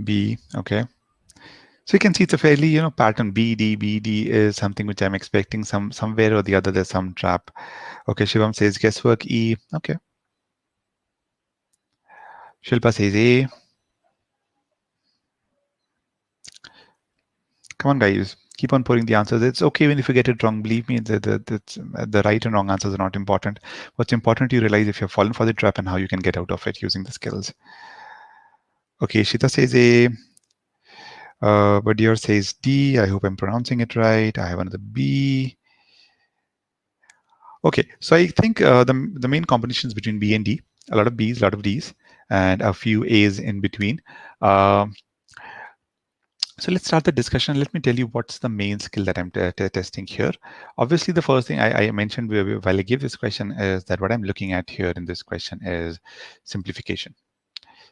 B. Okay. So you can see it's a fairly, pattern. B, D, B, D is something which I'm expecting somewhere or the other. There's some trap. Okay, Shivam says guesswork E. Okay. Shilpa says A. Come on, guys. Keep on pouring the answers. It's okay even if you get it wrong. Believe me, the right and wrong answers are not important. What's important you realize if you've fallen for the trap and how you can get out of it using the skills. Okay, Shita says A. Badir says D. I hope I'm pronouncing it right. I have another B. Okay, so I think the main combinations between B and D, a lot of B's, a lot of D's, and a few A's in between. So let's start the discussion. Let me tell you what's the main skill that I'm testing here. Obviously, the first thing I mentioned while I gave this question is that what I'm looking at here in this question is simplification.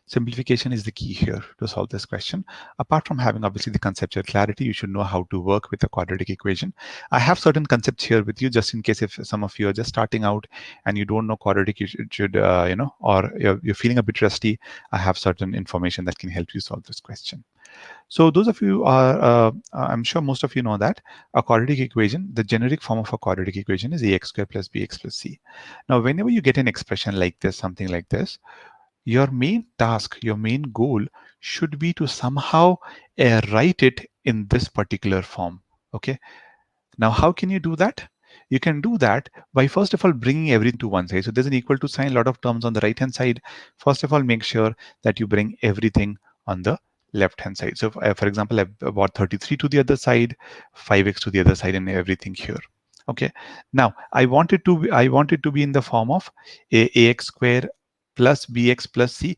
Simplification is the key here to solve this question. Apart from having obviously the conceptual clarity, you should know how to work with a quadratic equation. I have certain concepts here with you just in case if some of you are just starting out and you don't know quadratic, you should or you're feeling a bit rusty. I have certain information that can help you solve this question. So those of you are, I'm sure most of you know that a quadratic equation, the generic form of a quadratic equation is ax squared plus bx plus c. Now, whenever you get an expression like this, something like this, your main task, your main goal should be to somehow write it in this particular form. Okay. Now, how can you do that? You can do that by first of all bringing everything to one side. So there's an equal to sign, a lot of terms on the right hand side. First of all, make sure that you bring everything on the left hand side. So for example, I've brought 33 to the other side, 5x to the other side, and everything here. Okay. Now I want it to be in the form of ax square plus bx plus c.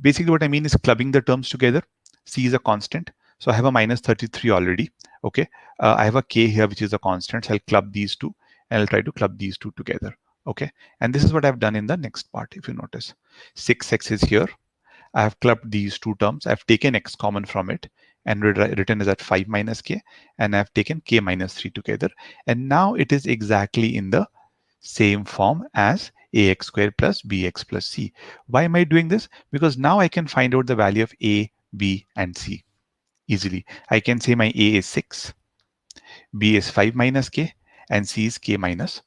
Basically, what I mean is clubbing the terms together. C is a constant, so I have a minus 33 already. Okay. I have a k here, which is a constant. So I'll club these two and I'll try to club these two together. Okay. And this is what I've done in the next part. If you notice, 6x is here. I have clubbed these two terms. I've taken x common from it and written as at 5 minus k. And I've taken k minus 3 together. And now it is exactly in the same form as ax squared plus bx plus c. Why am I doing this? Because now I can find out the value of a, b, and c easily. I can say my a is 6, b is 5 minus k, and c is k minus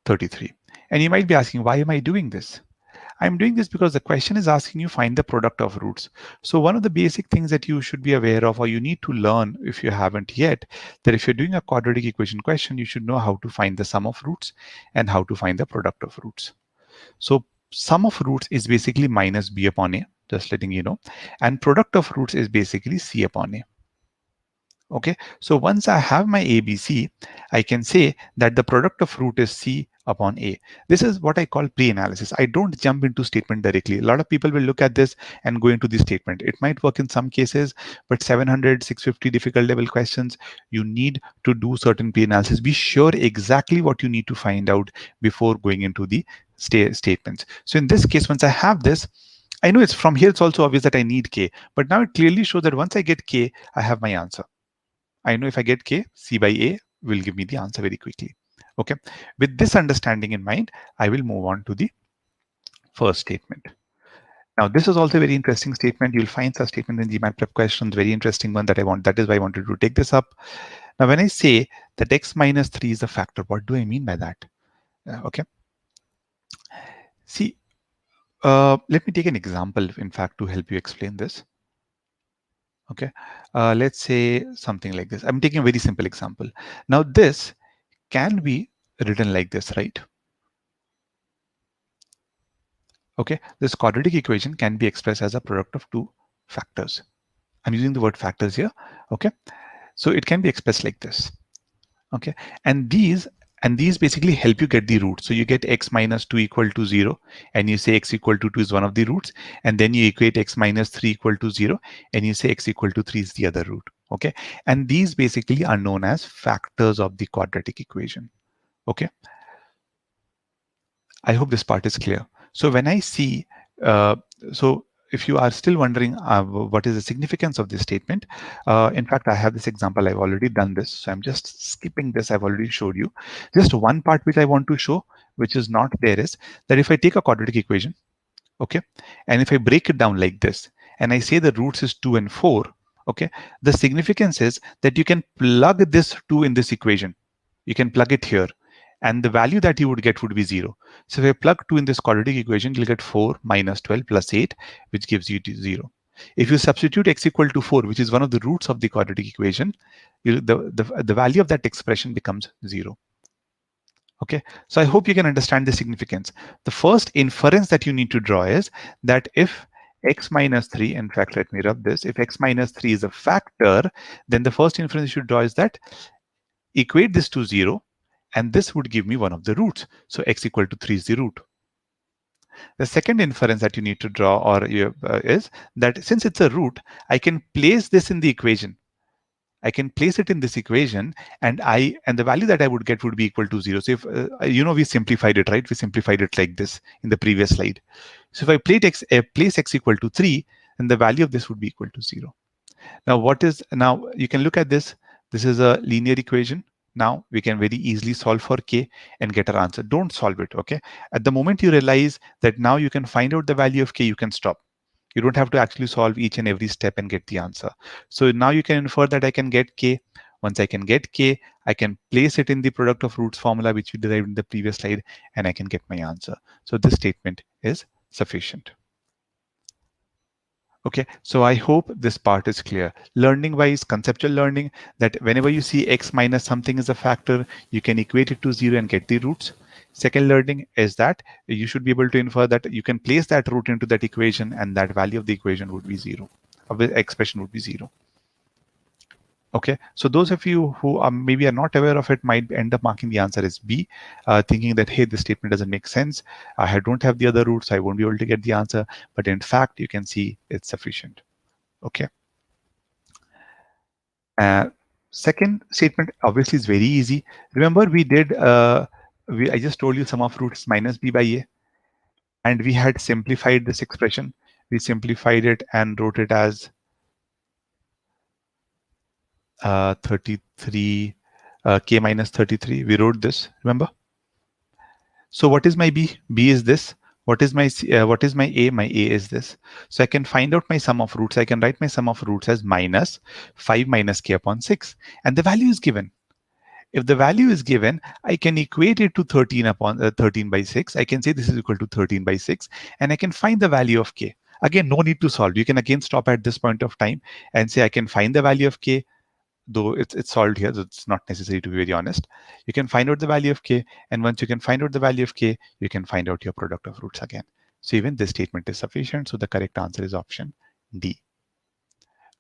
33. And you might be asking, why am I doing this? I'm doing this because the question is asking you find the product of roots. So one of the basic things that you should be aware of, or you need to learn if you haven't yet, that if you're doing a quadratic equation question, you should know how to find the sum of roots and how to find the product of roots. So sum of roots is basically minus b upon a, just letting you know, and product of roots is basically c upon a. Okay, so once I have my ABC, I can say that the product of root is C upon A. This is what I call pre-analysis. I don't jump into statement directly. A lot of people will look at this and go into the statement. It might work in some cases, but 700, 650 difficult level questions, you need to do certain pre-analysis. Be sure exactly what you need to find out before going into the statements. So in this case, once I have this, I know it's from here, it's also obvious that I need K, but now it clearly shows that once I get K, I have my answer. I know if I get K, C by A will give me the answer very quickly. Okay. With this understanding in mind, I will move on to the first statement. Now, this is also a very interesting statement. You'll find such statement in GMAT prep questions, very interesting one that I want. That is why I wanted to take this up. Now, when I say that x minus 3 is a factor, what do I mean by that? Okay. See, let me take an example, in fact, to help you explain this. Okay. Let's say something like this. I'm taking a very simple example. Now, this can be written like this, right? Okay, this quadratic equation can be expressed as a product of two factors. I'm using the word factors here. Okay, so it can be expressed like this. Okay, and these basically help you get the root. So you get x minus 2 equal to 0, and you say x equal to 2 is one of the roots, and then you equate x minus 3 equal to 0, and you say x equal to 3 is the other root. Okay, and these basically are known as factors of the quadratic equation. Okay, I hope this part is clear. So when I see, uh, so if you are still wondering what is the significance of this statement, in fact, I have this example. I've already done this. So I'm just skipping this. I've already showed you. Just one part which I want to show, which is not there, is that if I take a quadratic equation, okay, and if I break it down like this, and I say the roots is 2 and 4, okay, the significance is that you can plug this 2 in this equation. You can plug it here, and the value that you would get would be 0. So if I plug 2 in this quadratic equation, you'll get 4 minus 12 plus 8, which gives you 0. If you substitute x equal to 4, which is one of the roots of the quadratic equation, the value of that expression becomes 0. Okay, so I hope you can understand the significance. The first inference that you need to draw is that if x minus 3, in fact, let me rub this, if x minus 3 is a factor, then the first inference you should draw is that equate this to 0, and this would give me one of the roots. So x equal to 3 is the root. The second inference that you need to draw is that since it's a root, I can place this in the equation. I can place it in this equation, and the value that I would get would be equal to 0. So if we simplified it, right? We simplified it like this in the previous slide. So if I place x equal to 3, then the value of this would be equal to 0. Now you can look at this. This is a linear equation. Now we can very easily solve for k and get our answer. Don't solve it, okay? At the moment you realize that now you can find out the value of k, you can stop. You don't have to actually solve each and every step and get the answer. So now you can infer that I can get k. Once I can get k, I can place it in the product of roots formula, which we derived in the previous slide, and I can get my answer. So this statement is sufficient. Okay, so I hope this part is clear. Learning wise, conceptual learning, that whenever you see x minus something is a factor, you can equate it to 0 and get the roots. Second learning is that you should be able to infer that you can place that root into that equation, and that value of the equation would be 0, of the expression would be 0. Okay, so those of you who are maybe are not aware of it might end up marking the answer as B, thinking that, hey, this statement doesn't make sense. I don't have the other roots, so I won't be able to get the answer. But in fact, you can see it's sufficient. Okay. Second statement obviously is very easy. Remember, we did, I just told you sum of roots minus b by a, and we had simplified this expression. We simplified it and wrote it as 33, k minus 33. We wrote this, remember? So what is my b? B is this. What is my what is my a? My a is this. So I can find out my sum of roots. I can write my sum of roots as minus 5 minus k upon 6, and the value is given. If the value is given, I can equate it to 13 upon 13 by 6. I can say this is equal to 13 by 6, and I can find the value of k. Again, no need to solve. You can again stop at this point of time and say I can find the value of k, though it's solved here, so it's not necessary, to be very honest. You can find out the value of k, and once you can find out the value of k, you can find out your product of roots again. So even this statement is sufficient. So the correct answer is option D.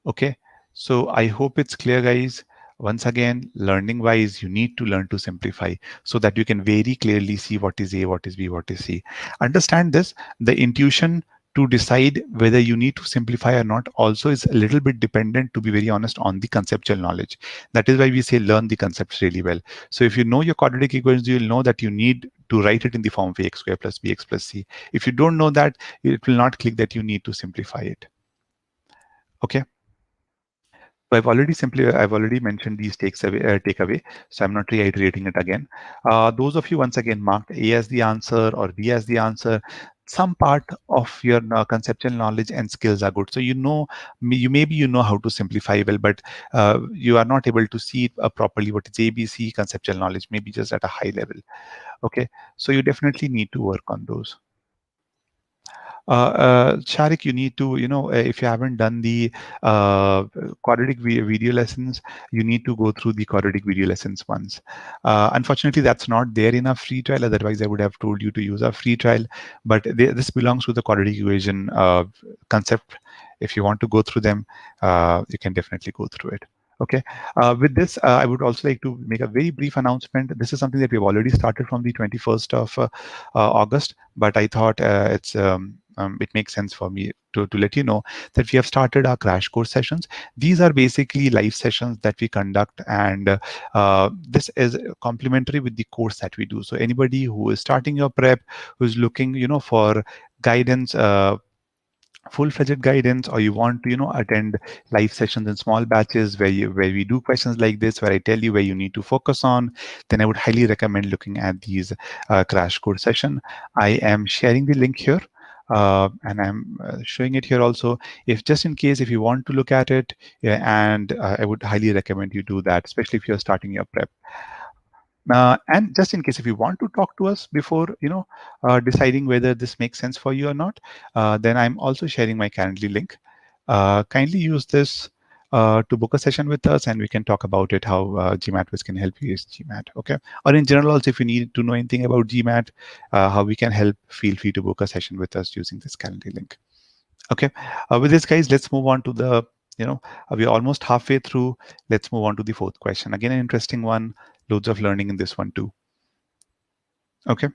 Okay, so I hope it's clear, guys. Once again, learning wise, you need to learn to simplify so that you can very clearly see what is A, what is B, what is C. Understand this, the intuition to decide whether you need to simplify or not also is a little bit dependent, to be very honest, on the conceptual knowledge. That is why we say learn the concepts really well. So if you know your quadratic equations, you'll know that you need to write it in the form of ax squared plus bx plus c. If you don't know that, it will not click that you need to simplify it. Okay. So I've already mentioned these takeaway, so I'm not reiterating it again. Those of you once again marked A as the answer or B as the answer. Some part of your conceptual knowledge and skills are good. So you know, maybe you know how to simplify well, but you are not able to see properly what is ABC conceptual knowledge, maybe just at a high level. Okay, so you definitely need to work on those. Sharik, you need to, if you haven't done the quadratic video lessons, you need to go through the quadratic video lessons once. Unfortunately, that's not there in a free trial. Otherwise, I would have told you to use a free trial. But this belongs to the quadratic equation concept. If you want to go through them, you can definitely go through it. Okay. With this, I would also like to make a very brief announcement. This is something that we've already started from the 21st of August, but I thought it makes sense for me to let you know that we have started our crash course sessions. These are basically live sessions that we conduct, and this is complementary with the course that we do. So anybody who is starting your prep, who's looking, for guidance, full-fledged guidance, or you want to attend live sessions in small batches where we do questions like this, where I tell you where you need to focus on, then I would highly recommend looking at these crash course session. I am sharing the link here, and I'm showing it here also, if just in case if you want to look at it. Yeah, and I would highly recommend you do that, especially if you're starting your prep. And just in case if you want to talk to us before deciding whether this makes sense for you or not, then I'm also sharing my Calendly link. Kindly use this to book a session with us, and we can talk about it, how GMAT Quiz can help you use GMAT. Okay, or in general also, if you need to know anything about GMAT, how we can help, feel free to book a session with us using this Calendly link. Okay, with this, guys, let's move on to the, we're almost halfway through. Let's move on to the fourth question. Again, an interesting one, loads of learning in this one too. Okay.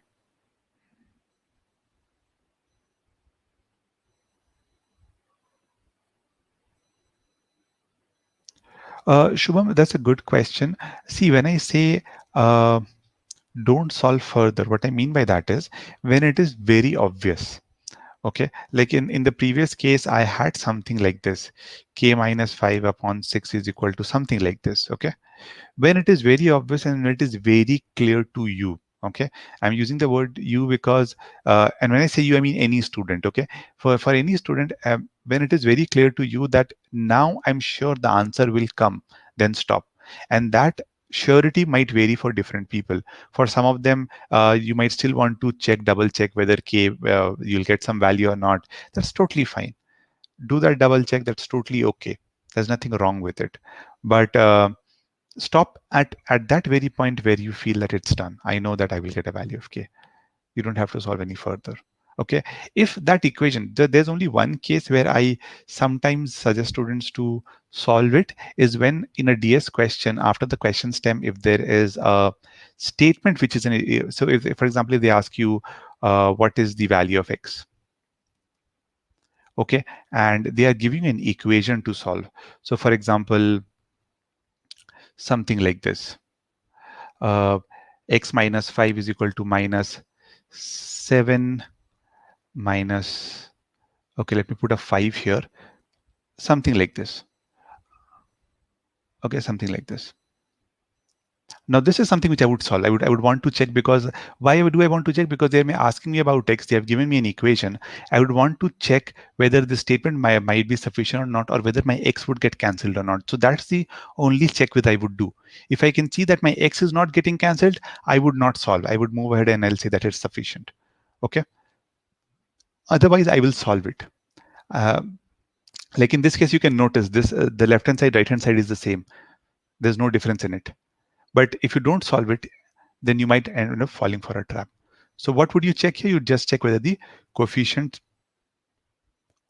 Shubham, that's a good question. See, when I say don't solve further, what I mean by that is when it is very obvious. Okay, like in the previous case, I had something like this: k minus 5 upon 6 is equal to something like this. Okay, when it is very obvious and when it is very clear to you. Okay, I'm using the word you because and when I say you, I mean any student. Okay, for any student, when it is very clear to you that now I'm sure the answer will come, then stop. And that surety might vary for different people. For some of them, you might still want to double check whether k you'll get some value or not. That's totally fine. Do that double check. That's totally okay. There's nothing wrong with it. But stop at that very point where you feel that it's done. I know that I will get a value of k. You don't have to solve any further. Okay, if that equation, there's only one case where I sometimes suggest students to solve it, is when in a DS question, after the question stem, if there is a statement which is so if for example, if they ask you what is the value of x, okay, and they are giving an equation to solve. So for example, something like this: uh, x minus 5 is equal to minus 7 minus, okay, let me put a 5 here, something like this. Okay, something like this. Now this is something which I would solve. I would want to check, because why do I want to check? Because they may asking me about x, they have given me an equation. I would want to check whether the statement might be sufficient or not, or whether my x would get cancelled or not. So that's the only check that I would do. If I can see that my x is not getting cancelled, I would not solve. I would move ahead and I'll say that it's sufficient. Okay. Otherwise, I will solve it. Uh, like in this case, you can notice this: the left hand side, right hand side is the same. There's no difference in it. But if you don't solve it, then you might end up falling for a trap. So what would you check here? You just check whether the coefficients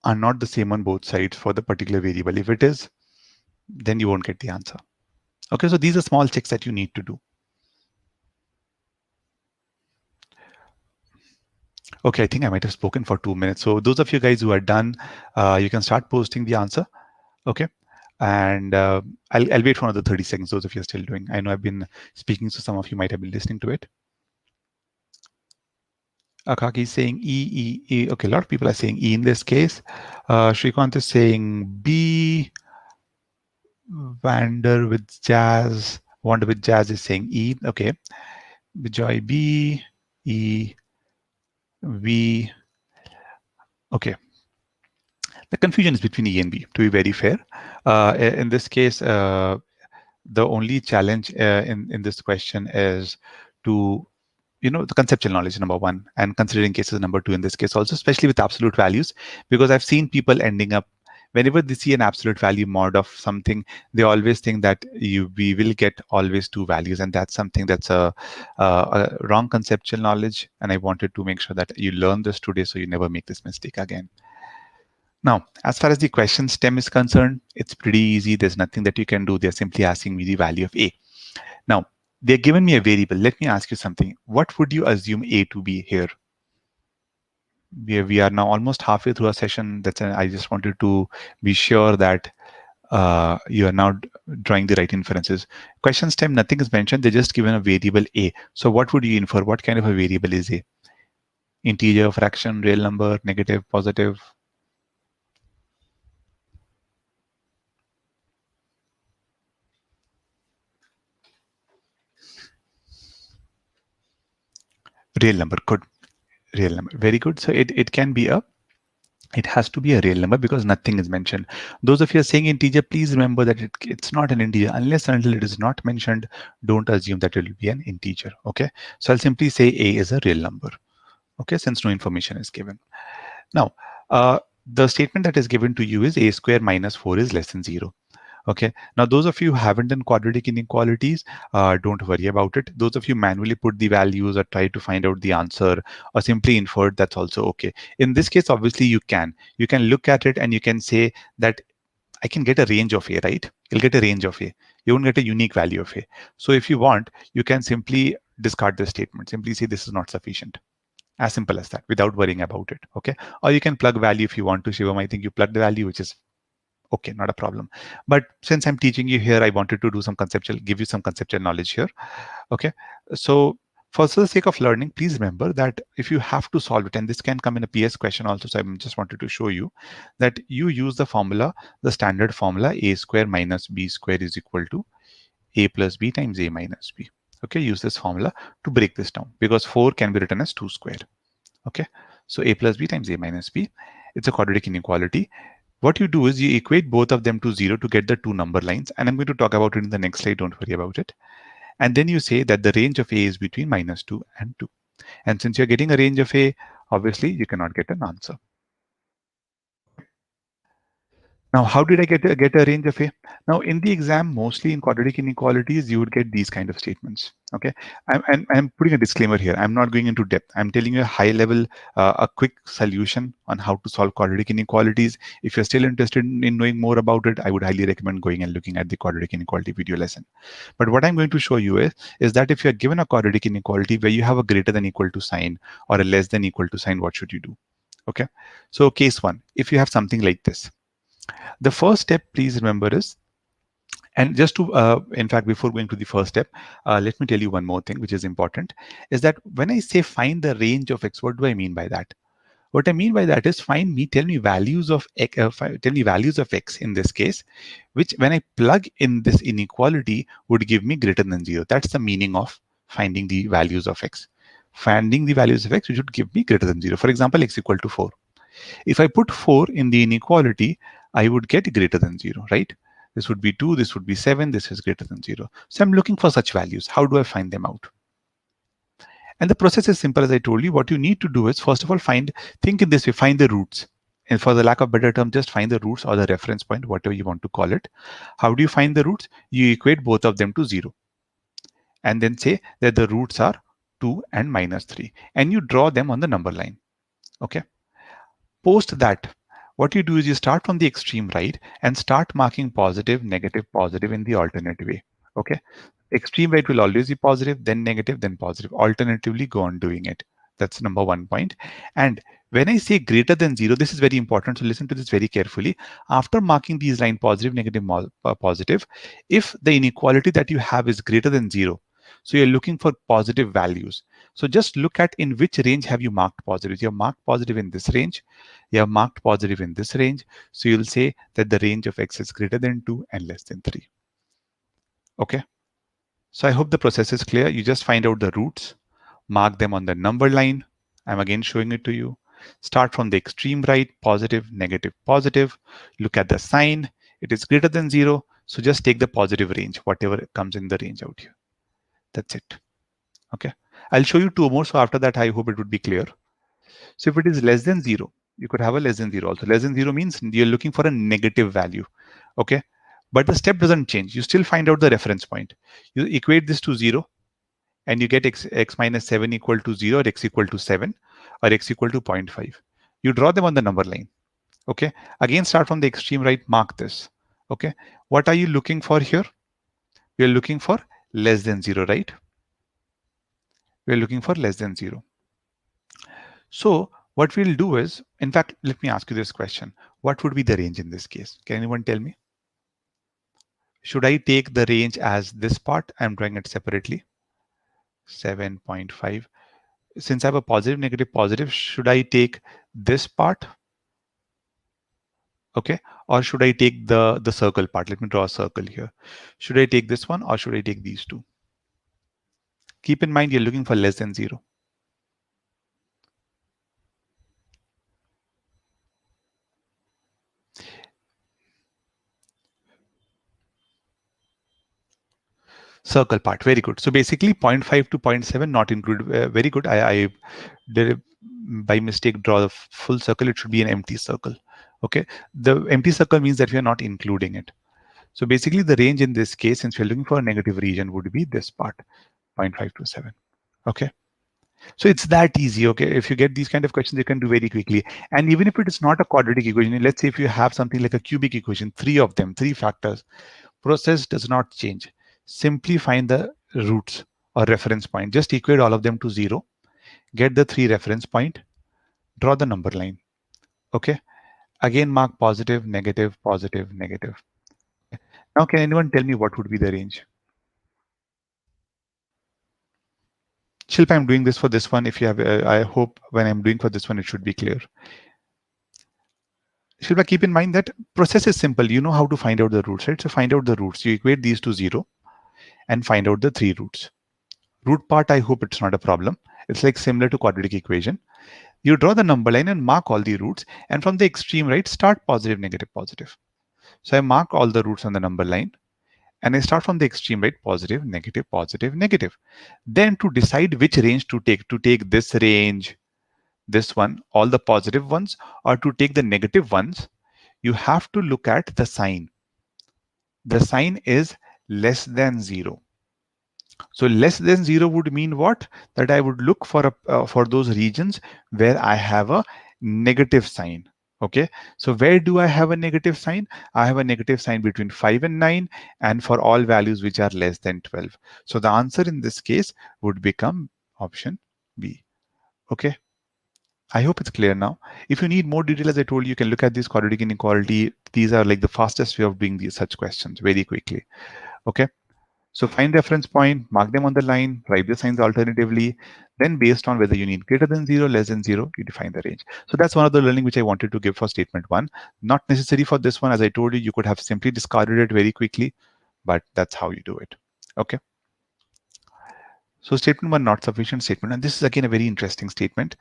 are not the same on both sides for the particular variable. If it is, then you won't get the answer. Okay, so these are small checks that you need to do. Okay, I think I might have spoken for 2 minutes. So those of you guys who are done, you can start posting the answer. Okay, and I'll wait for another 30 seconds. Those of you are still doing. I know I've been speaking, so some of you might have been listening to it. Akaki is saying E, E, E. Okay, a lot of people are saying E in this case. Shrikant is saying B. Wander with Jazz is saying E. Okay. Bijoy B, E, V. Okay. The confusion is between E and B, to be very fair. In this case, the only challenge in this question is to the conceptual knowledge, number one, and considering cases number two in this case also, especially with absolute values, because I've seen people ending up, whenever they see an absolute value mod of something, they always think that we will get always two values, and that's something that's a wrong conceptual knowledge. And I wanted to make sure that you learn this today so you never make this mistake again. Now, as far as the question stem is concerned, it's pretty easy. There's nothing that you can do. They're simply asking me the value of A. Now, they're given me a variable. Let me ask you something. What would you assume A to be here? We are now almost halfway through a session. I just wanted to be sure that you are now drawing the right inferences. Question stem, nothing is mentioned. They're just given a variable A. So what would you infer? What kind of a variable is A? Integer, fraction, real number, negative, positive? Real number. Good. Real number. Very good. So it can be it has to be a real number because nothing is mentioned. Those of you are saying integer, please remember that it's not an integer. Unless and until it is not mentioned, don't assume that it will be an integer. Okay. So I'll simply say A is a real number. Okay, since no information is given. Now, the statement that is given to you is a square minus 4 is less than 0. Okay, now those of you who haven't done quadratic inequalities, don't worry about it. Those of you manually put the values or try to find out the answer or simply inferred, that's also okay. In this case, obviously you can look at it and you can say that I can get a range of A, right? You'll get a range of A. You won't get a unique value of A. So if you want, you can simply discard this statement. Simply say this is not sufficient. As simple as that, without worrying about it. Okay, or you can plug value if you want to. Shivam, I think you plug the value, which is okay, not a problem. But since I'm teaching you here, I wanted to do some conceptual, give you some conceptual knowledge here. Okay, so for the sake of learning, please remember that if you have to solve it, and this can come in a PS question also, so I just wanted to show you that you use the formula, the standard formula, a square minus b square is equal to a plus b times a minus b. Okay, use this formula to break this down because 4 can be written as 2 square. Okay, so a plus b times a minus b. It's a quadratic inequality. What you do is you equate both of them to 0 to get the two number lines, and I'm going to talk about it in the next slide. Don't worry about it. And then you say that the range of a is between -2 and 2. And since you're getting a range of a, obviously you cannot get an answer. Now, how did I get a range of A? Now, in the exam, mostly in quadratic inequalities, you would get these kind of statements. Okay, I'm putting a disclaimer here. I'm not going into depth. I'm telling you a high level, a quick solution on how to solve quadratic inequalities. If you're still interested in knowing more about it, I would highly recommend going and looking at the quadratic inequality video lesson. But what I'm going to show you is that if you're given a quadratic inequality where you have a greater than equal to sign or a less than equal to sign, what should you do? Okay, so case one, if you have something like this. The first step, please remember, is, and just to, in fact, before going to the first step, let me tell you one more thing, which is important, is that when I say find the range of x, what do I mean by that? What I mean by that is tell me values of x, tell me values of x in this case, which when I plug in this inequality would give me greater than 0. That's the meaning of finding the values of x. Finding the values of x, which would give me greater than 0. For example, x equal to 4. If I put 4 in the inequality, I would get greater than 0, right? This would be 2, this would be 7, this is greater than 0. So I'm looking for such values. How do I find them out? And the process is simple, as I told you. What you need to do is, first of all, think in this way, find the roots. And for the lack of better term, just find the roots or the reference point, whatever you want to call it. How do you find the roots? You equate both of them to 0. And then say that the roots are 2 and -3. And you draw them on the number line. Okay. Post that, what you do is you start from the extreme right and start marking positive, negative, positive in the alternate way. Okay. Extreme right will always be positive, then negative, then positive. Alternatively, go on doing it. That's number 1 point. And when I say greater than 0, this is very important. So listen to this very carefully. After marking these line positive, negative, positive, if the inequality that you have is greater than 0, so you're looking for positive values. So just look at in which range have you marked positive. You have marked positive in this range. You have marked positive in this range. So you'll say that the range of x is greater than 2 and less than 3. Okay. So I hope the process is clear. You just find out the roots, mark them on the number line. I'm again showing it to you. Start from the extreme right, positive, negative, positive. Look at the sign. It is greater than 0. So just take the positive range, whatever comes in the range out here. That's it. Okay. I'll show you two more. So after that, I hope it would be clear. So if it is less than 0, you could have a less than 0 also. Less than 0 means you're looking for a negative value. Okay. But the step doesn't change. You still find out the reference point. You equate this to 0 and you get x minus 7 equal to 0 or x equal to 7 or x equal to 0.5. You draw them on the number line. Okay. Again, start from the extreme right, mark this. Okay. What are you looking for here? You're looking for less than 0, right? We're looking for less than 0. So what we'll do is, in fact, let me ask you this question. What would be the range in this case? Can anyone tell me? Should I take the range as this part? I'm drawing it separately. 7.5. Since I have a positive, negative, positive, should I take this part? Okay. Or should I take the circle part? Let me draw a circle here. Should I take this one or should I take these two? Keep in mind, you're looking for less than 0. Circle part, very good. So basically 0.5 to 0.7 not included. Very good. I did by mistake draw the full circle. It should be an empty circle. Okay, the empty circle means that we are not including it. So basically the range in this case, since we're looking for a negative region, would be this part, 0.5 to 7. Okay. So it's that easy. Okay, if you get these kind of questions, you can do very quickly. And even if it is not a quadratic equation, let's say if you have something like a cubic equation, 3 of them, 3 factors, process does not change. Simply find the roots or reference point. Just equate all of them to 0. Get the 3 reference point. Draw the number line. Okay. Again, mark positive, negative, positive, negative. Now, can anyone tell me what would be the range? Shilpa, I'm doing this for this one. If you have, I hope when I'm doing for this one, it should be clear. Shilpa, keep in mind that process is simple. You know how to find out the roots, right? So find out the roots. You equate these to 0 and find out the 3 roots. Root part, I hope it's not a problem. It's like similar to quadratic equation. You draw the number line and mark all the roots. And from the extreme right, start positive, negative, positive. So I mark all the roots on the number line. And I start from the extreme right, positive, negative, positive, negative. Then to decide which range to take this range, this one, all the positive ones, or to take the negative ones, you have to look at the sign. The sign is less than 0. So less than 0 would mean what? That I would look for those regions where I have a negative sign. Okay, so where do I have a negative sign? I have a negative sign between 5 and 9 and for all values which are less than 12. So the answer in this case would become option B. Okay, I hope it's clear now. If you need more detail, as I told you, you can look at this quadratic inequality. These are like the fastest way of doing these such questions very quickly. Okay. So find reference point, mark them on the line, write the signs alternatively. Then based on whether you need greater than 0, less than 0, you define the range. So that's one of the learning which I wanted to give for statement 1. Not necessary for this one. As I told you, you could have simply discarded it very quickly, but that's how you do it. Okay. So statement 1, not sufficient statement. And this is again a very interesting statement.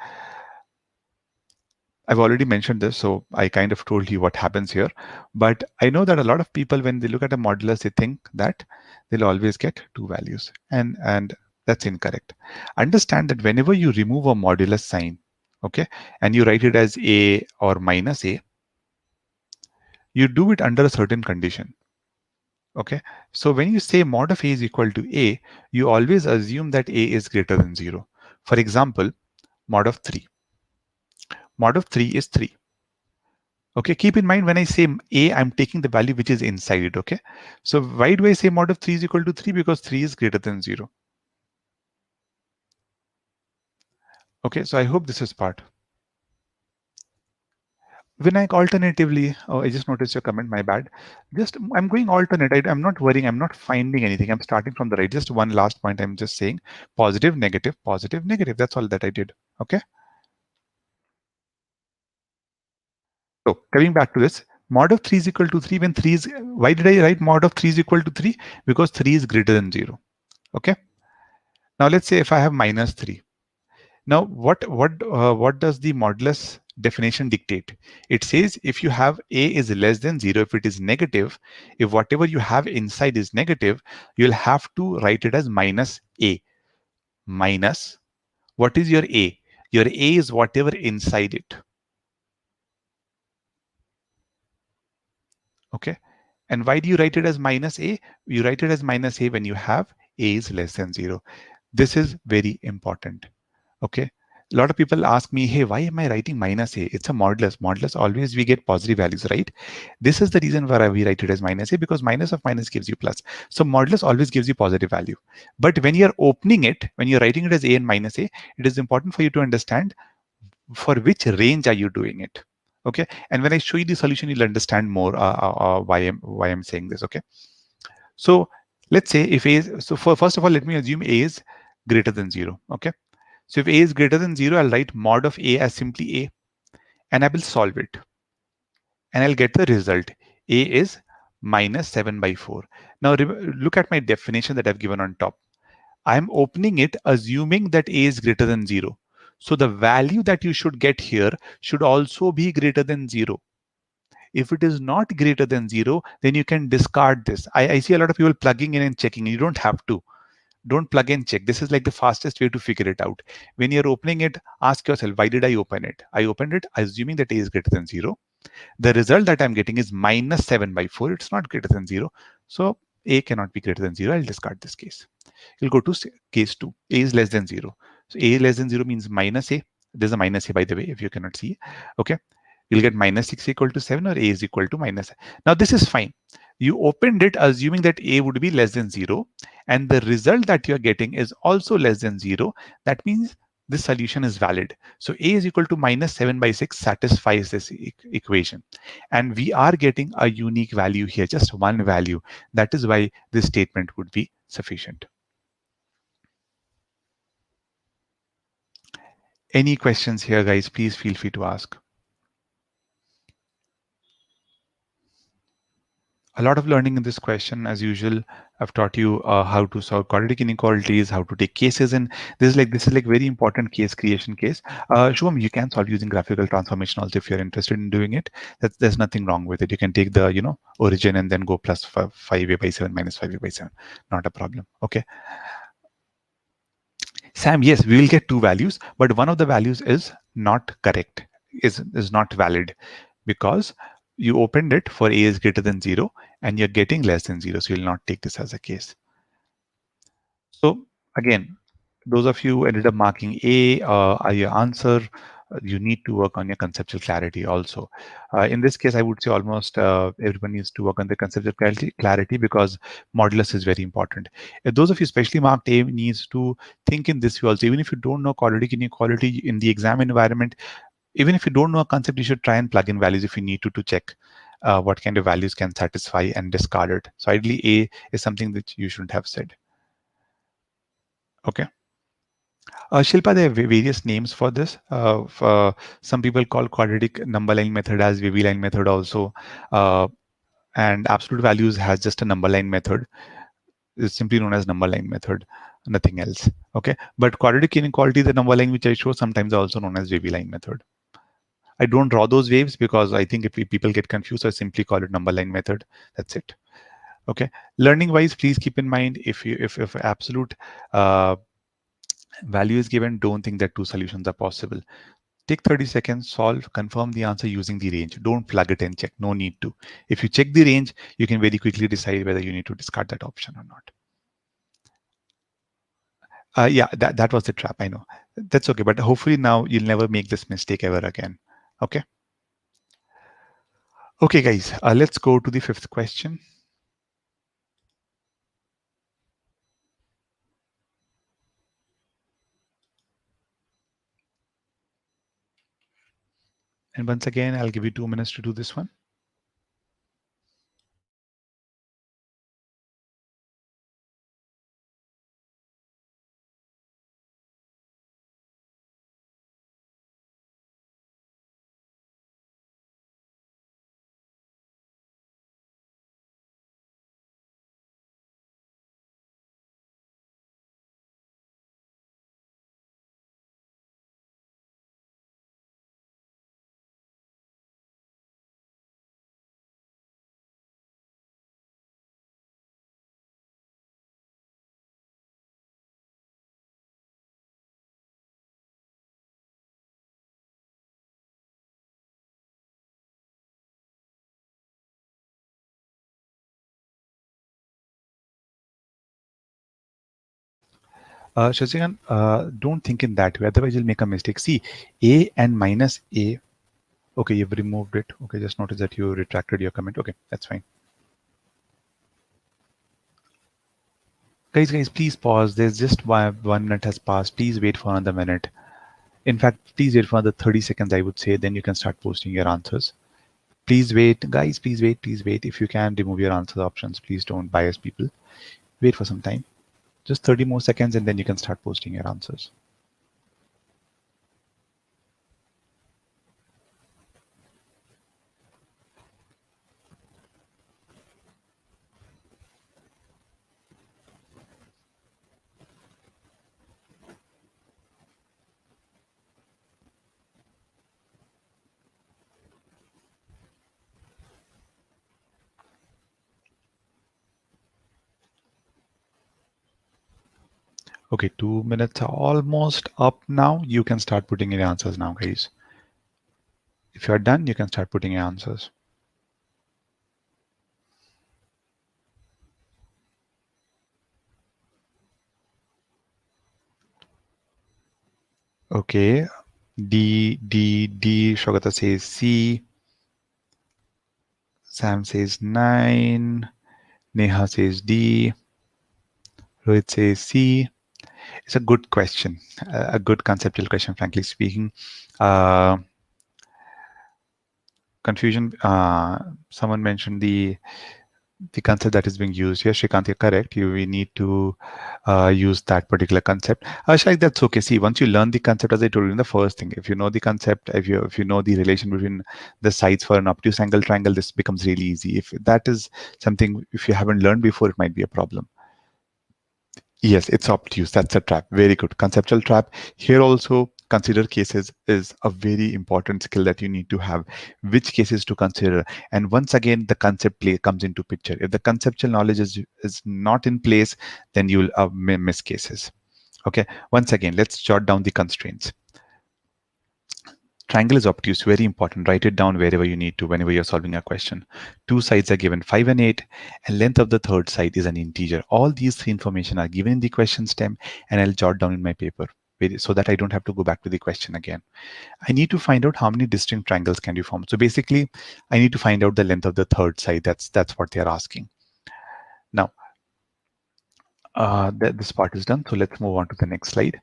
I've already mentioned this, so I kind of told you what happens here. But I know that a lot of people, when they look at a modulus, they think that they'll always get 2 values. And that's incorrect. Understand that whenever you remove a modulus sign, okay, and you write it as A or minus A, you do it under a certain condition. Okay, so when you say mod of A is equal to A, you always assume that A is greater than 0. For example, mod of 3. Mod of 3 is 3. Okay, keep in mind when I say A, I'm taking the value which is inside it. Okay, so why do I say mod of 3 is equal to 3? Because 3 is greater than 0. Okay, so I hope this is part. When I alternatively, oh, I just noticed your comment, my bad. Just I'm going alternate. I'm not worrying. I'm not finding anything. I'm starting from the right. Just one last point. I'm just saying positive, negative, positive, negative. That's all that I did. Okay. So coming back to this, mod of 3 is equal to 3 when 3 is, why did I write mod of 3 is equal to 3? Because 3 is greater than 0. Okay. Now let's say if I have minus 3. Now what does the modulus definition dictate? It says if you have A is less than 0, if it is negative, if whatever you have inside is negative, you'll have to write it as minus A. Minus What is your A? Your A is whatever inside it. Okay. And why do you write it as minus A? You write it as minus A when you have A is less than 0. This is very important. Okay. A lot of people ask me, hey, why am I writing minus A? It's a modulus. Modulus, always we get positive values, right? This is the reason why we write it as minus A, because minus of minus gives you plus. So modulus always gives you positive value. But when you're opening it, when you're writing it as A and minus A, it is important for you to understand for which range are you doing it. Okay. And when I show you the solution, you'll understand more why I'm saying this. Okay. So let's say if A is, so for first of all, let me assume A is greater than 0. Okay. So if A is greater than 0, I'll write mod of A as simply A, and I will solve it. And I'll get the result. A is minus 7 by 4. Now look at my definition that I've given on top. I'm opening it assuming that A is greater than 0. So the value that you should get here should also be greater than 0. If it is not greater than 0, then you can discard this. I see a lot of people plugging in and checking. You don't have to. Don't plug and check. This is like the fastest way to figure it out. When you're opening it, ask yourself, why did I open it? I opened it assuming that A is greater than 0. The result that I'm getting is minus 7 by 4. It's not greater than 0. So A cannot be greater than 0. I'll discard this case. We'll go to case 2. A is less than 0. So A less than 0 means minus A. There's a minus A, by the way, if you cannot see. Okay. You'll get minus 6 equal to 7, or A is equal to minus. Now, this is fine. You opened it assuming that A would be less than 0. And the result that you're getting is also less than 0. That means this solution is valid. So A is equal to minus 7 by 6 satisfies this equation. And we are getting a unique value here, just one value. That is why this statement would be sufficient. Any questions here, guys? Please feel free to ask. A lot of learning in this question, as usual. I've taught you how to solve quadratic inequalities, how to take cases, and this is like very important case creation case. Shubham, you can solve using graphical transformation also if you're interested in doing it. There's nothing wrong with it. You can take the origin and then go plus 5a by 7 minus 5a by 7. Not a problem. Okay. Sam, yes, we will get two values, but one of the values is not correct, is not valid, because you opened it for A is greater than 0 and you're getting less than 0. So you'll not take this as a case. So again, those of you who ended up marking A are your answer. You need to work on your conceptual clarity also. In this case, I would say almost everyone needs to work on the conceptual clarity because modulus is very important. Those of you especially marked A needs to think in this way also. Even if you don't know quadratic inequality in the exam environment, even if you don't know a concept, you should try and plug in values if you need to check what kind of values can satisfy and discard it. So ideally, A is something that you shouldn't have said. Okay. Shilpa, there are various names for this. Some people call quadratic number line method as wavy line method also. And absolute values has just a number line method. It's simply known as number line method, nothing else. Okay. But quadratic inequality, the number line which I show, sometimes also known as wavy line method. I don't draw those waves because I think if people get confused, I simply call it number line method. That's it. Okay. Learning wise, please keep in mind if absolute value is given, don't think that two solutions are possible. Take 30 seconds, solve, confirm the answer using the range. Don't plug it and check. No need to. If you check the range, you can very quickly decide whether you need to discard that option or not. Yeah, that was the trap. I know. That's okay. But hopefully now you'll never make this mistake ever again. Okay. Okay, guys, let's go to the fifth question. And once again, I'll give you 2 minutes to do this one. Shashikan, don't think in that way. Otherwise, you'll make a mistake. See, A and minus A. Okay, you've removed it. Okay, just notice that you retracted your comment. Okay, that's fine. Guys, please pause. There's just 1 minute has passed. Please wait for another minute. In fact, please wait for another 30 seconds, I would say. Then you can start posting your answers. Please wait. Guys, please wait. Please wait. If you can remove your answer options, please don't bias people. Wait for some time. Just 30 more seconds and then you can start posting your answers. Okay, 2 minutes are almost up now. You can start putting in your answers now, guys. If you're done, you can start putting your answers. Okay. D. Shogata says C. Sam says 9. Neha says D. Rohit says C. It's a good question, a good conceptual question, frankly speaking. Uh, Confusion. Someone mentioned the concept that is being used here. Shrikant, you're correct. We need to use that particular concept. Shaik, that's okay. See, once you learn the concept, as I told you in the first thing, if you know the concept, if you know the relation between the sides for an obtuse angle triangle, this becomes really easy. If that is something, if you haven't learned before, it might be a problem. Yes, it's obtuse. That's a trap. Very good. Conceptual trap. Here also, consider cases is a very important skill that you need to have. Which cases to consider? And once again, the concept play comes into picture. If the conceptual knowledge is not in place, then you will miss cases. Okay. Once again, let's jot down the constraints. Triangle is obtuse, very important. Write it down wherever you need to, whenever you're solving a question. Two sides are given 5 and 8, and length of the third side is an integer. All these three information are given in the question stem, and I'll jot down in my paper so that I don't have to go back to the question again. I need to find out how many distinct triangles can you form. So basically, I need to find out the length of the third side. That's what they're asking. Now, this part is done. So let's move on to the next slide.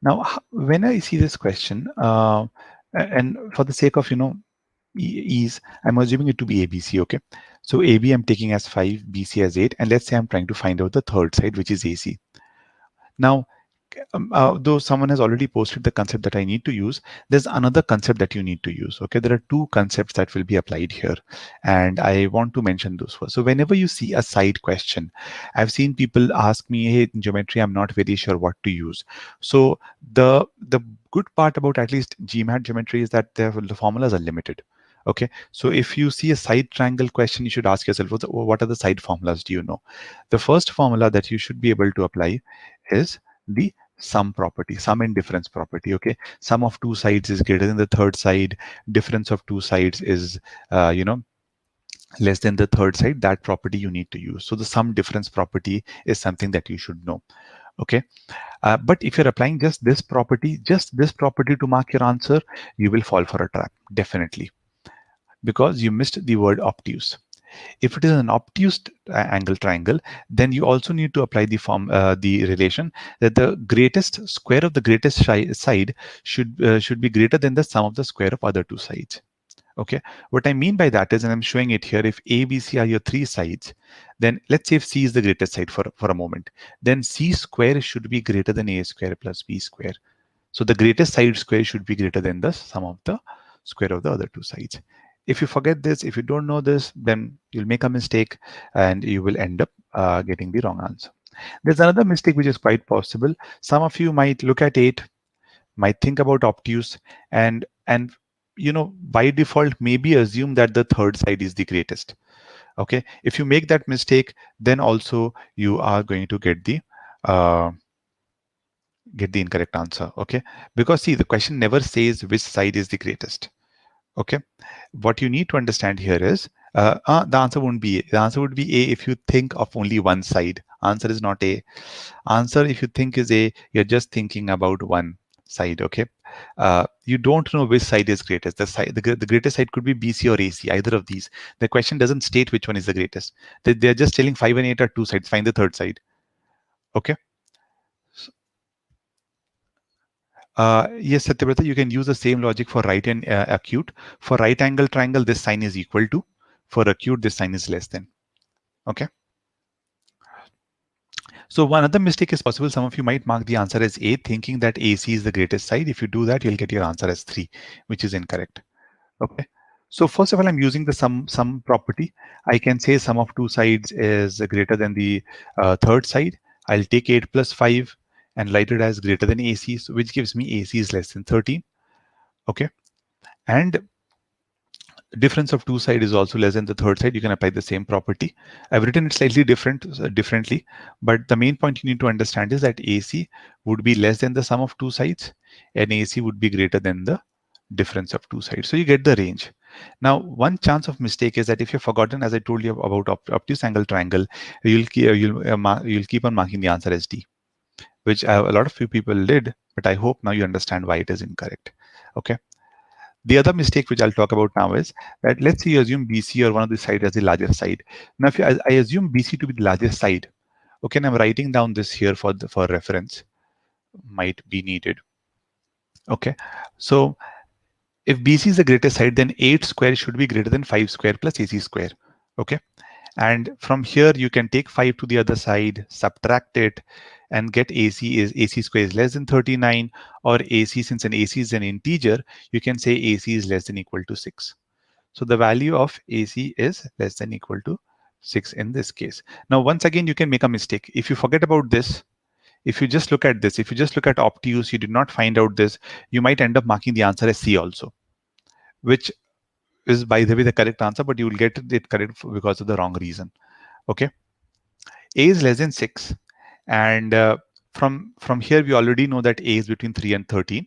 Now, when I see this question, and for the sake of ease, I'm assuming it to be ABC, okay? So AB I'm taking as 5, BC as 8, and let's say I'm trying to find out the third side, which is AC. Now, though someone has already posted the concept that I need to use, there's another concept that you need to use, okay? There are two concepts that will be applied here, and I want to mention those first. So whenever you see a side question, I've seen people ask me, hey, in geometry, I'm not very sure what to use. So the good part about at least GMAT geometry is that the formulas are limited. Okay, so if you see a side triangle question, you should ask yourself, what are the side formulas do you know? The first formula that you should be able to apply is the sum property, sum and difference property. Okay, sum of two sides is greater than the third side, difference of two sides is less than the third side. That property you need to use. So the sum difference property is something that you should know. Okay, but if you're applying just this property to mark your answer, you will fall for a trap, definitely, because you missed the word obtuse. If it is an obtuse angle triangle, then you also need to apply the relation that the greatest square of the greatest side should be greater than the sum of the square of other two sides. Okay, what I mean by that is, and I'm showing it here, if A, B, C are your three sides, then let's say if C is the greatest side for a moment, then C square should be greater than A square plus B square. So the greatest side square should be greater than the sum of the square of the other two sides. If you forget this, if you don't know this, then you'll make a mistake and you will end up getting the wrong answer. There's another mistake which is quite possible. Some of you might look at 8, might think about obtuse, and by default maybe assume that the third side is the greatest. Okay, if you make that mistake, then also you are going to get the incorrect answer. Okay, because see, the question never says which side is the greatest. Okay, what you need to understand here is the answer wouldn't be A. The answer would be A if you think of only one side Answer is not A. Answer, if you think is A, you're just thinking about one side. Okay, you don't know which side is greatest. The greatest side could be BC or AC, either of these. The question doesn't state which one is the greatest. They're just telling 5 and 8 are two sides. Find the third side. Okay. Yes, Satyavrata, you can use the same logic for right and acute. For right angle triangle, this sign is equal to. For acute, this sign is less than. Okay. So one other mistake is possible. Some of you might mark the answer as A, thinking that AC is the greatest side. If you do that, you'll get your answer as 3, which is incorrect. Okay. So first of all, I'm using the sum property. I can say sum of two sides is greater than the third side. I'll take 8 plus 5 and write it as greater than AC, so which gives me AC is less than 13. Okay. And difference of two side is also less than the third side. You can apply the same property. I've written it slightly differently, but the main point you need to understand is that AC would be less than the sum of two sides, and AC would be greater than the difference of two sides. So you get the range. Now, one chance of mistake is that if you've forgotten, as I told you about obtuse angle triangle, you'll keep on marking the answer as D, which a lot of few people did, but I hope now you understand why it is incorrect. Okay. The other mistake which I'll talk about now is that let's say you assume BC or one of the sides as the largest side. Now, if I assume BC to be the largest side, okay, and I'm writing down this here for reference, might be needed. Okay, so if BC is the greatest side, then 8 square should be greater than 5 square plus AC square. Okay, and from here you can take 5 to the other side, subtract it, and get AC square is less than 39, or AC, since an AC is an integer, you can say AC is less than equal to 6. So the value of AC is less than equal to 6 in this case. Now, once again, you can make a mistake. If you forget about this, if you just look at this, if you just look at obtuse, you did not find out this, you might end up marking the answer as C also, which is, by the way, the correct answer, but you will get it correct because of the wrong reason. Okay. A is less than 6. And from here, we already know that A is between 3 and 13.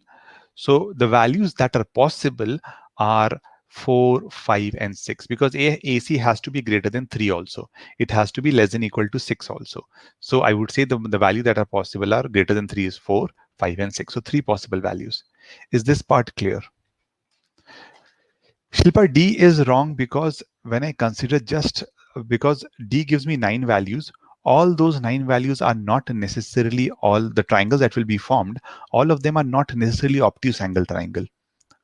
So the values that are possible are 4, 5, and 6, because AC has to be greater than 3 also. It has to be less than equal to 6 also. So I would say the value that are possible are greater than 3 is 4, 5, and 6. So 3 possible values. Is this part clear? Shilpa, D is wrong because when I consider just because D gives me 9 values, all those 9 values are not necessarily all the triangles that will be formed. All of them are not necessarily obtuse angle triangle.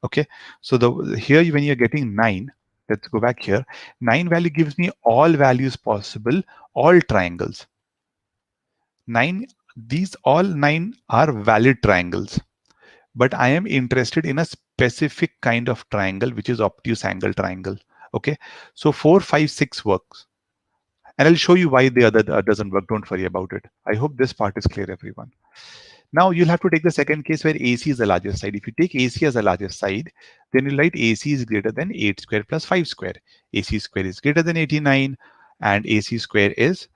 Okay, so here when you're getting 9, let's go back here. 9 value gives me all values possible, all triangles. 9, these all 9 are valid triangles. But I am interested in a specific kind of triangle, which is obtuse angle triangle. Okay, so 4, 5, 6 works. And I'll show you why the other doesn't work. Don't worry about it. I hope this part is clear, everyone. Now you'll have to take the second case where AC is the largest side. If you take AC as the largest side, then you write AC is greater than 8 square plus 5 square. AC square is greater than 89, and AC square is,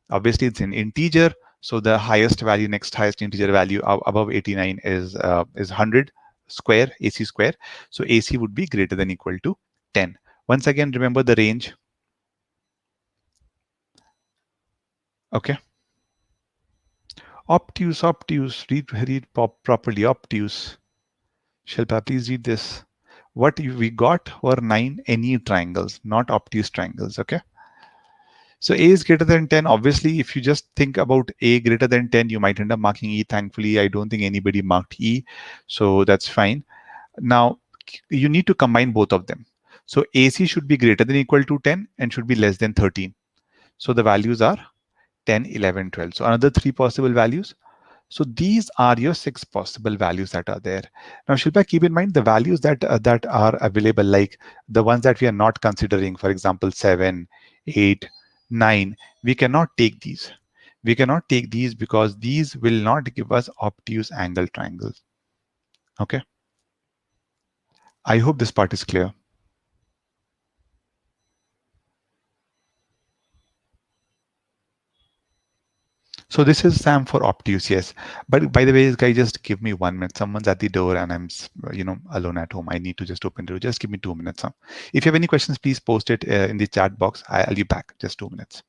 obviously it's an integer. So the highest value, next highest integer value above 89 is 100 square, AC square. So AC would be greater than equal to 10. Once again, remember the range. Okay. Obtuse, read properly, obtuse. Shilpa, please read this. What we got were 9 any triangles, not obtuse triangles. Okay. So A is greater than 10. Obviously, if you just think about A greater than 10, you might end up marking E. Thankfully, I don't think anybody marked E. So that's fine. Now, you need to combine both of them. So AC should be greater than equal to 10 and should be less than 13. So the values are 10, 11, 12. So another 3 possible values. So these are your 6 possible values that are there. Now, Shilpa, keep in mind the values that are available, like the ones that we are not considering, for example, 7, 8, 9, we cannot take these. We cannot take these because these will not give us obtuse angle triangles. Okay. I hope this part is clear. So this is Sam for obtuse, yes. But by the way, guys, just give me 1 minute. Someone's at the door and I'm, alone at home. I need to just open the door. Just give me 2 minutes. Huh? If you have any questions, please post it in the chat box. I'll be back. Just 2 minutes.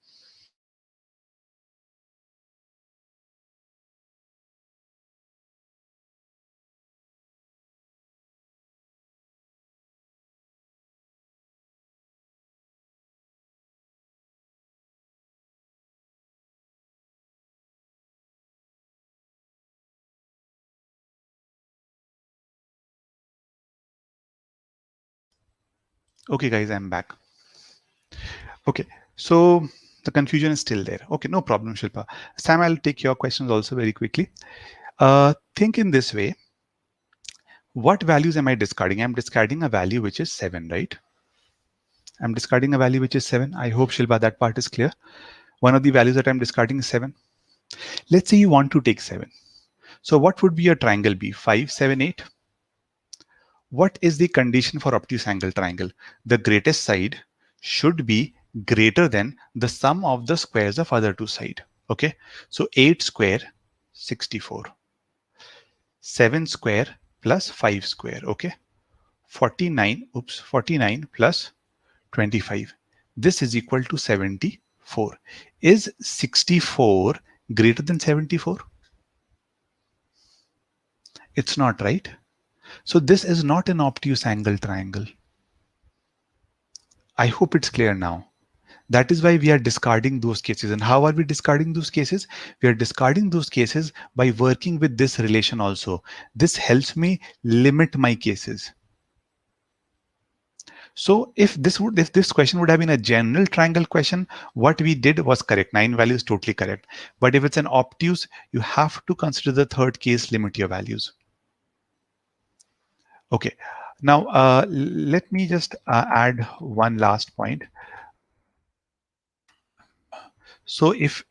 Okay, guys, I'm back. Okay, so the confusion is still there. Okay, no problem, Shilpa. Sam, I'll take your questions also very quickly. Think in this way. What values am I discarding? I'm discarding a value which is 7, right? I'm discarding a value which is 7. I hope, Shilpa, that part is clear. One of the values that I'm discarding is 7. Let's say you want to take 7. So what would be your triangle be? 5, 7, 8? What is the condition for obtuse angle triangle? The greatest side should be greater than the sum of the squares of other two sides. Okay, so 8 square, 64. 7 square plus 5 square. Okay, 49 plus 25. This is equal to 74. Is 64 greater than 74? It's not, right? So this is not an obtuse angle triangle. I hope it's clear now. That is why we are discarding those cases. And how are we discarding those cases? We are discarding those cases by working with this relation also. This helps me limit my cases. So if this question would have been a general triangle question, what we did was correct. 9 values totally correct. But if it's an obtuse, you have to consider the third case, limit your values. Okay. Now let me just add one last point. So if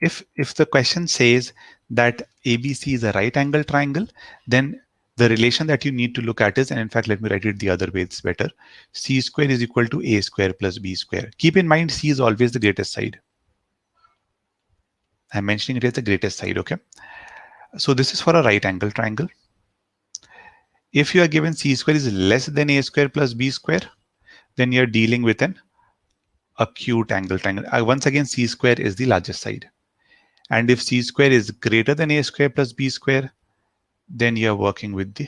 the question says that ABC is a right angle triangle, then the relation that you need to look at is, and in fact, let me write it the other way, it's better. C square is equal to A square plus B square. Keep in mind, C is always the greatest side. I'm mentioning it as the greatest side, okay? So this is for a right angle triangle. If you are given C square is less than A square plus B square, then you're dealing with an acute angle triangle. Once again, C square is the largest side. And if C square is greater than A square plus B square, then you're working with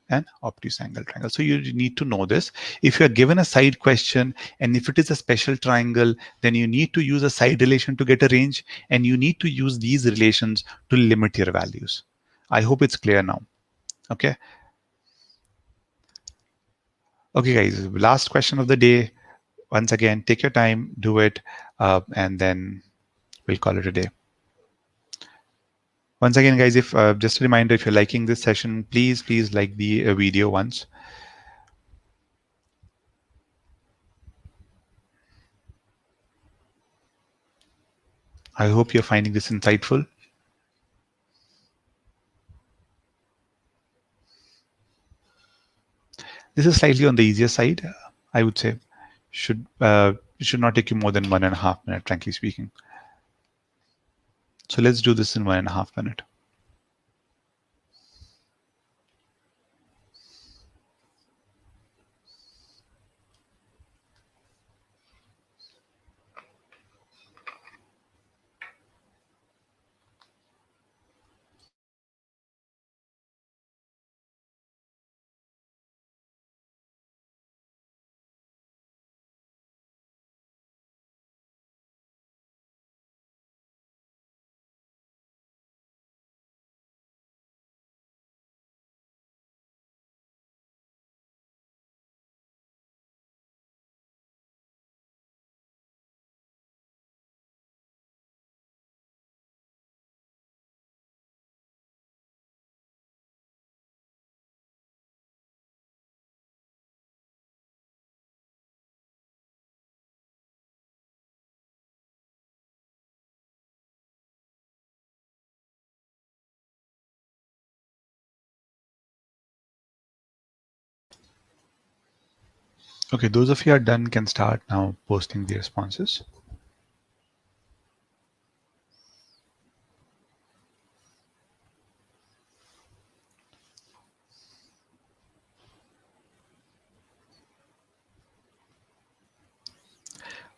an obtuse angle triangle. So you need to know this. If you're given a side question, and if it is a special triangle, then you need to use a side relation to get a range, and you need to use these relations to limit your values. I hope it's clear now. Okay. Okay, guys, last question of the day. Once again, take your time, do it, and then we'll call it a day. Once again, guys, if just a reminder, if you're liking this session, please like the video once. I hope you're finding this insightful. This is slightly on the easier side, I would say. Should not take you more than 1.5 minutes, frankly speaking. So let's do this in 1.5 minutes. Okay, those of you who are done can start now posting the responses.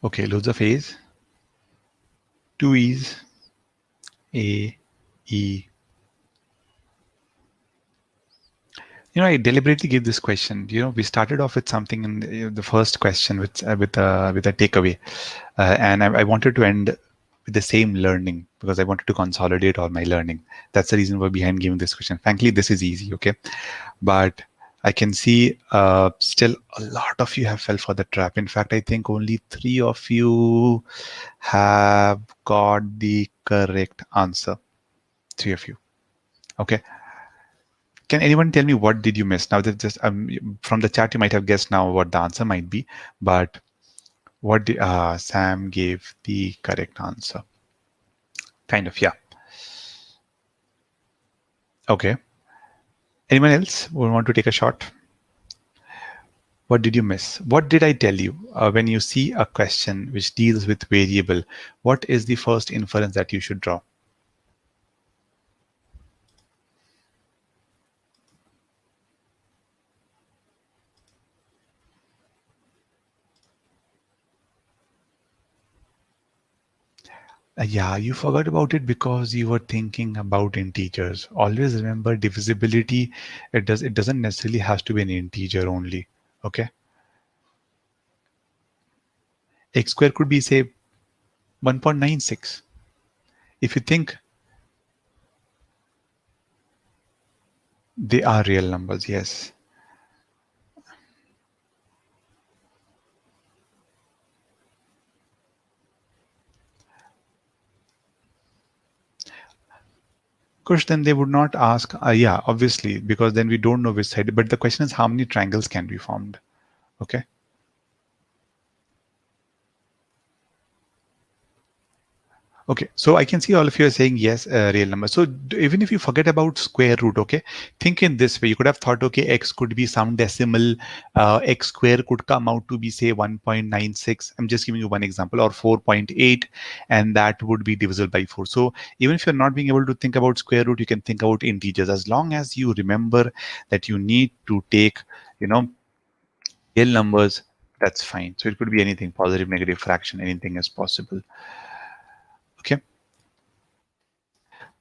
Okay, loads of A's, 2 E's, A, E. I deliberately gave this question. We started off with something in the first question with a takeaway, and I wanted to end with the same learning because I wanted to consolidate all my learning. That's the reason behind giving this question. Frankly, this is easy, okay? But I can see still a lot of you have fell for the trap. In fact, I think only 3 of you have got the correct answer. 3 of you. Okay. Can anyone tell me what did you miss? Now that just from the chat, you might have guessed now what the answer might be, but what did Sam gave the correct answer? Kind of, yeah. Okay. Anyone else who want to take a shot? What did you miss? What did I tell you? When you see a question which deals with variable, what is the first inference that you should draw? Yeah, you forgot about it because you were thinking about integers. Always remember divisibility. It doesn't necessarily has to be an integer only. Okay. X square could be say 1.96. If you think they are real numbers, yes. Of course, then they would not ask, yeah, obviously, because then we don't know which side. But the question is, how many triangles can be formed? Okay. Okay, so I can see all of you are saying yes, real number. So even if you forget about square root, okay, think in this way. You could have thought, okay, x could be some decimal, x square could come out to be say 1.96. I'm just giving you one example, or 4.8, and that would be divisible by 4. So even if you're not being able to think about square root, you can think about integers. As long as you remember that you need to take, you know, real numbers, that's fine. So it could be anything, positive, negative, fraction, anything is possible. Okay.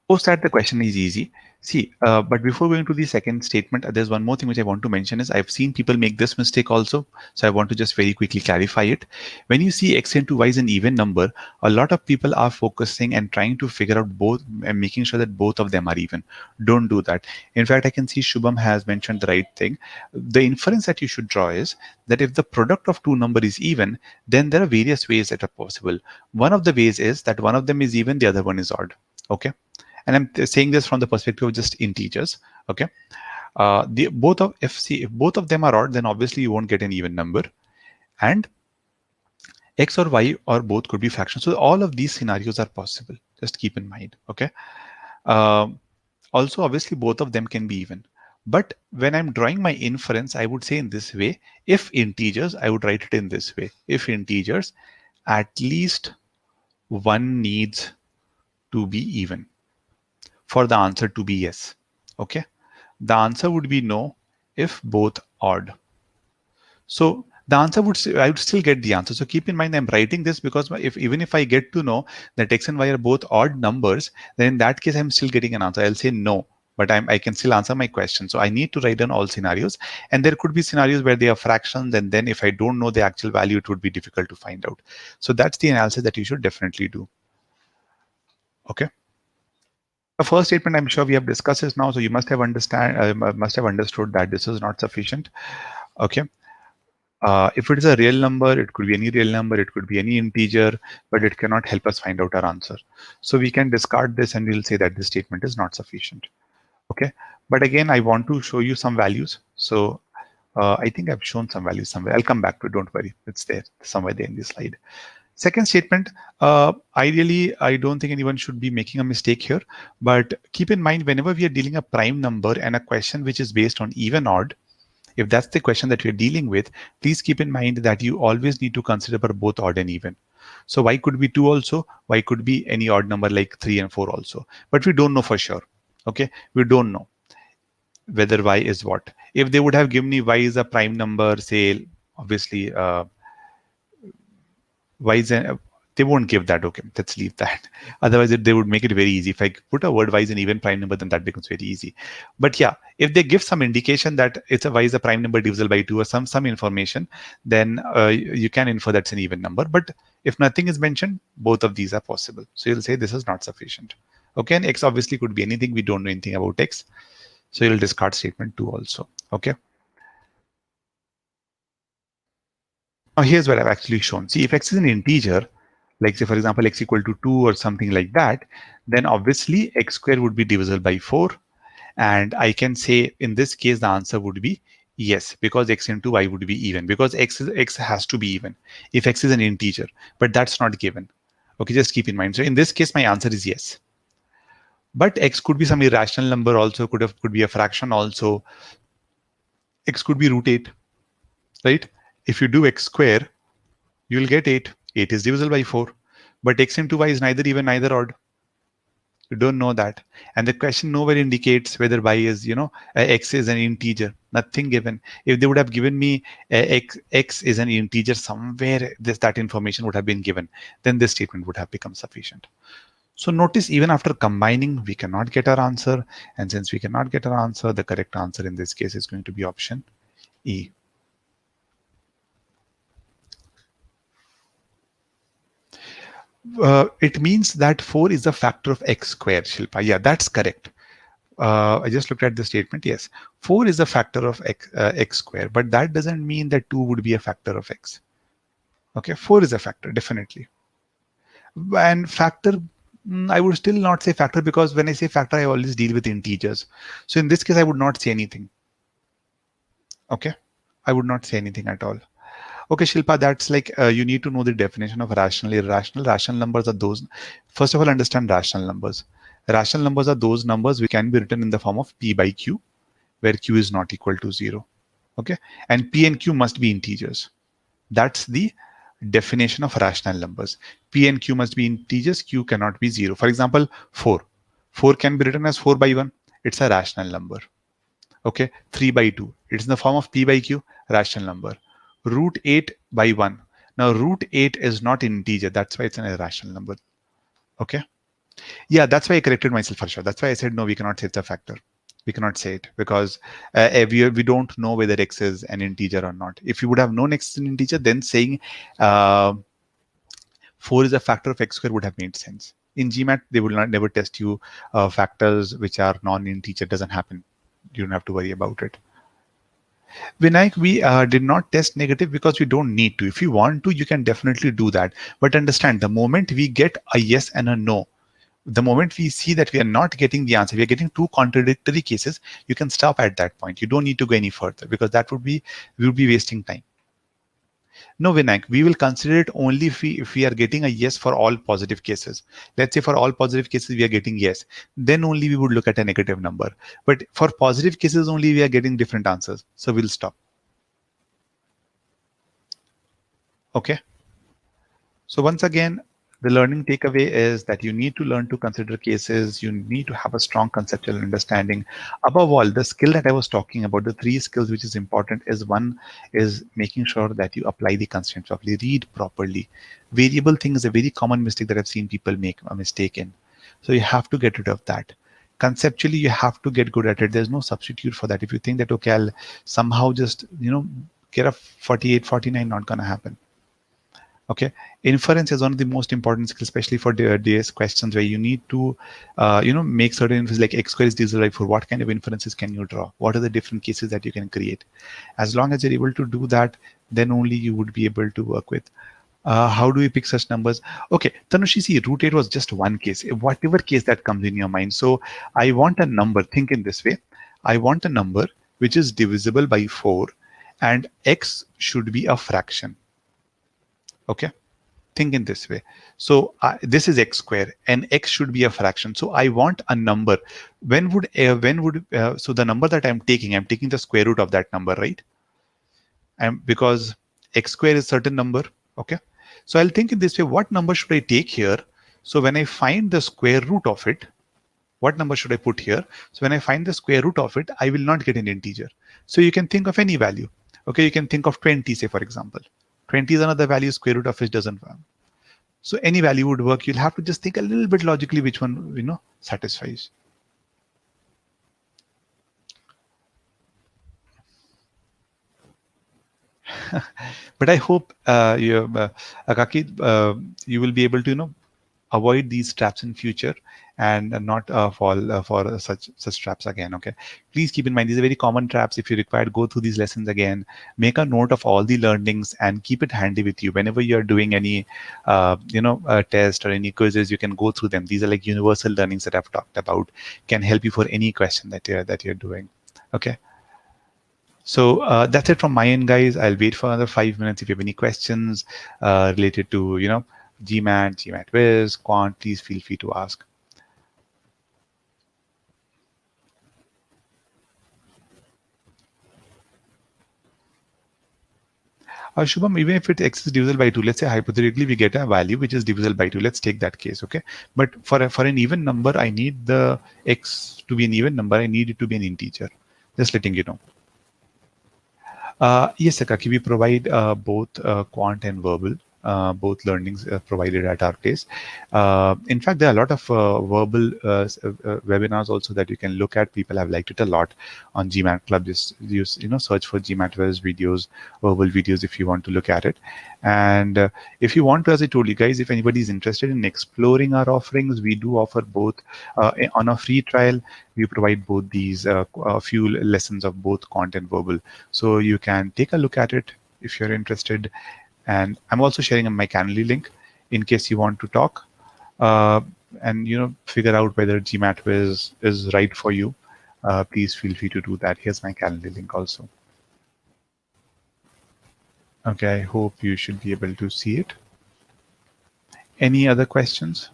Post that the question is easy. See, but before going to the second statement, there's one more thing which I want to mention is I've seen people make this mistake also. So I want to just very quickly clarify it. When you see x into y is an even number, a lot of people are focusing and trying to figure out both and making sure that both of them are even. Don't do that. In fact, I can see Shubham has mentioned the right thing. The inference that you should draw is that if the product of two numbers is even, then there are various ways that are possible. One of the ways is that one of them is even, the other one is odd. Okay, and I'm saying this from the perspective of just integers. Okay, the both of if both of them are odd, then obviously you won't get an even number, and x or y or both could be fractions. So all of these scenarios are possible. Just keep in mind. Okay. Also, obviously, both of them can be even. But when I'm drawing my inference, I would say in this way: if integers, I would write it in this way: if integers, at least one needs to be even for the answer to be yes. Okay. The answer would be no if both odd. So the answer would I would still get the answer. So keep in mind I'm writing this because if even if I get to know that x and y are both odd numbers, then in that case I'm still getting an answer. I'll say no, but I can still answer my question. So I need to write down all scenarios, and there could be scenarios where they are fractions, and then if I don't know the actual value, it would be difficult to find out. So that's the analysis that you should definitely do. Okay. The first statement I'm sure we have discussed this now, so you must have understood that this is not sufficient. Okay. If it is a real number, it could be any real number, it could be any integer, but it cannot help us find out our answer. So we can discard this and we'll say that this statement is not sufficient. Okay. But again, I want to show you some values. So I think I've shown some values somewhere. I'll come back to it. Don't worry. It's there somewhere there in this slide. Second statement, ideally, I don't think anyone should be making a mistake here, but keep in mind whenever we are dealing a prime number and a question which is based on even odd, if that's the question that we're dealing with, please keep in mind that you always need to consider both odd and even. So y could be 2 also, y could be any odd number like 3 and 4 also, but we don't know for sure. Okay, we don't know whether y is what. If they would have given me y is a prime number, say, obviously, y is they won't give that. Okay, let's leave that. Otherwise, they would make it very easy. If I put a word y is an even prime number, then that becomes very easy. But yeah, if they give some indication that it's a y is a prime number divisible by 2 or some information, then you can infer that's an even number. But if nothing is mentioned, both of these are possible. So you'll say this is not sufficient. Okay, and x obviously could be anything. We don't know anything about x. So you'll discard statement 2 also. Okay. Now here's what I've actually shown. See, if x is an integer, like say for example x equal to 2 or something like that, then obviously x square would be divisible by 4. And I can say in this case the answer would be yes, because x into y would be even, because x has to be even if x is an integer, but that's not given. Okay, just keep in mind. So in this case my answer is yes. But x could be some irrational number also, could be a fraction also. X could be root 8, right? If you do x square, you'll get 8. 8 is divisible by 4. But x into y is neither even neither odd. You don't know that. And the question nowhere indicates whether y is, x is an integer. Nothing given. If they would have given me x is an integer somewhere, that information would have been given. Then this statement would have become sufficient. So notice even after combining, we cannot get our answer. And since we cannot get our answer, the correct answer in this case is going to be option E. It means that 4 is a factor of x squared, Shilpa. Yeah, that's correct. I just looked at the statement. Yes, 4 is a factor of x squared, but that doesn't mean that 2 would be a factor of x. Okay, 4 is a factor, definitely. And factor, I would still not say factor, because when I say factor, I always deal with integers. So in this case, I would not say anything. Okay, I would not say anything at all. Okay, Shilpa, that's like you need to know the definition of rational, irrational. Rational numbers are those. First of all, understand rational numbers. Rational numbers are those numbers which can be written in the form of p by q, where q is not equal to 0. Okay, and p and q must be integers. That's the definition of rational numbers. P and q must be integers, q cannot be 0. For example, 4. 4 can be written as 4 by 1. It's a rational number. Okay, 3 by 2. It's in the form of p by q, rational number. Root 8 by 1. Now, root 8 is not an integer. That's why it's an irrational number. Okay. Yeah, that's why I corrected myself for sure. That's why I said, no, we cannot say it's a factor. We cannot say it because we don't know whether x is an integer or not. If you would have known x is an integer, then saying uh, 4 is a factor of x squared would have made sense. In GMAT, they will not never test you factors which are non-integer. Doesn't happen. You don't have to worry about it. Vinayak, we did not test negative because we don't need to. If you want to, you can definitely do that. But understand, the moment we get a yes and a no, the moment we see that we are not getting the answer, we are getting two contradictory cases, you can stop at that point. You don't need to go any further because that would be, we would be wasting time. No, Vinayak, we will consider it only if we are getting a yes for all positive cases. Let's say for all positive cases, we are getting yes. Then only we would look at a negative number. But for positive cases only, we are getting different answers. So we'll stop. Okay. So once again, the learning takeaway is that you need to learn to consider cases. You need to have a strong conceptual understanding. Above all, the skill that I was talking about, the three skills which is important is one is making sure that you apply the constraints properly, read properly. Variable thing is a very common mistake that I've seen people make a mistake in. So you have to get rid of that. Conceptually, you have to get good at it. There's no substitute for that. If you think that, okay, I'll somehow just, get a 48, 49, not going to happen. Okay, inference is one of the most important skills, especially for DS questions where you need to, make certain inferences like x squared is divisible by 4. What kind of inferences can you draw? What are the different cases that you can create? As long as you're able to do that, then only you would be able to work with. How do we pick such numbers? Okay, Tanushi, see, root 8 was just one case, whatever case that comes in your mind. So I want a number, think in this way. I want a number which is divisible by 4 and x should be a fraction. Okay, think in this way. So this is x square and x should be a fraction. So I want a number. So the number that I'm taking the square root of that number, right? And because x square is certain number. Okay, so I'll think in this way, what number should I take here? So when I find the square root of it, what number should I put here? So when I find the square root of it, I will not get an integer. So you can think of any value. Okay, you can think of 20, say for example. 20 is another value, square root of which doesn't. So any value would work. You'll have to just think a little bit logically which one satisfies. But I hope Akaki, you will be able to avoid these traps in future and not fall for such traps again. Okay, please keep in mind these are very common traps. If you require, go through these lessons again, make a note of all the learnings and keep it handy with you whenever you're doing any test or any quizzes. You can go through them. These are like universal learnings that I've talked about, can help you for any question that you're doing. Okay. So that's it from my end, guys. I'll wait for another 5 minutes. If you have any questions related to, GMAT, GMAT Wiz, Quant, please feel free to ask. Shubham, even if x is divisible by 2, let's say hypothetically we get a value which is divisible by 2. Let's take that case, okay? But for an even number, I need the x to be an even number. I need it to be an integer. Just letting you know. Yes, Akaki, we provide both quant and verbal, both learnings provided at our place. In fact, there are a lot of verbal webinars also that you can look at. People have liked it a lot on GMAT Club. Just use, search for GMAT videos, verbal videos if you want to look at it. And if you want to, as I told you guys, if anybody is interested in exploring our offerings, we do offer both on a free trial. We provide both these a few lessons of both quant and verbal, so you can take a look at it if you're interested. And I'm also sharing my Calendly link in case you want to talk and figure out whether GMAT is right for you. Please feel free to do that. Here's my Calendly link also. Okay, I hope you should be able to see it. Any other questions?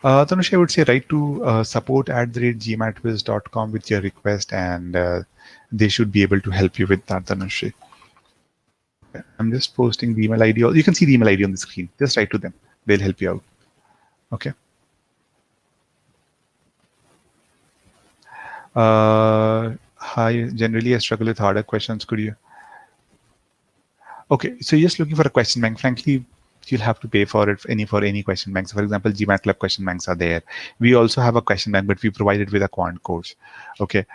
Tanush, I would say write to support@gmatwiz.com with your request, and they should be able to help you with that, Tanush. I'm just posting the email ID. You can see the email ID on the screen. Just write to them. They'll help you out. Okay. Hi. Generally, I struggle with harder questions. Could you? Okay. So you're just looking for a question bank. Frankly, you'll have to pay for it for any question banks. For example, GMAT Club question banks are there. We also have a question bank, but we provide it with a quant course. Okay.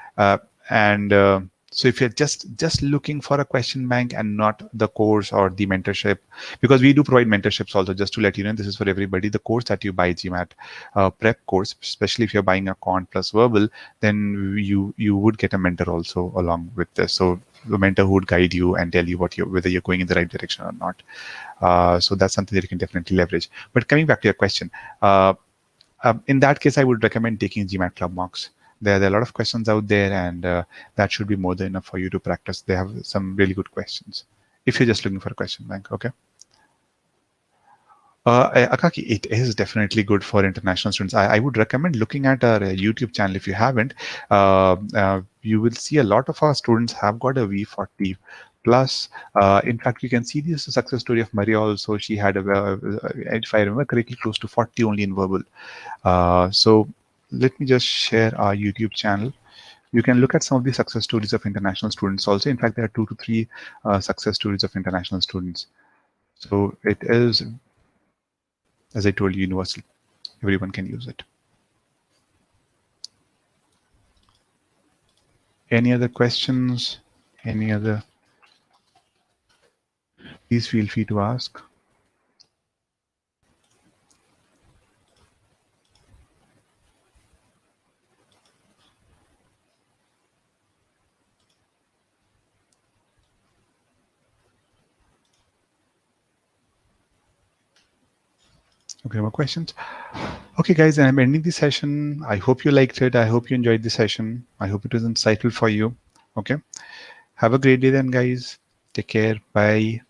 So if you're just looking for a question bank and not the course or the mentorship, because we do provide mentorships also, just to let you know, this is for everybody. The course that you buy, GMAT prep course, especially if you're buying a quant plus verbal, then you would get a mentor also along with this. So the mentor who would guide you and tell you whether you're going in the right direction or not. So that's something that you can definitely leverage. But coming back to your question, in that case, I would recommend taking GMAT Club mocks. There are a lot of questions out there, and that should be more than enough for you to practice. They have some really good questions if you're just looking for a question bank. Okay. Akaki, it is definitely good for international students. I would recommend looking at our YouTube channel if you haven't. You will see a lot of our students have got a V40 plus. In fact, you can see this success story of Maria also. She had, if I remember correctly, close to 40 only in verbal. So let me just share our YouTube channel. You can look at some of the success stories of international students also. In fact, there are 2 to 3 success stories of international students. So it is, as I told you, universal. Everyone can use it. Any other questions? Any other? Please feel free to ask. Okay, more questions? Okay, guys, I'm ending the session. I hope you liked it. I hope you enjoyed the session. I hope it was insightful for you. Okay. Have a great day then, guys. Take care. Bye.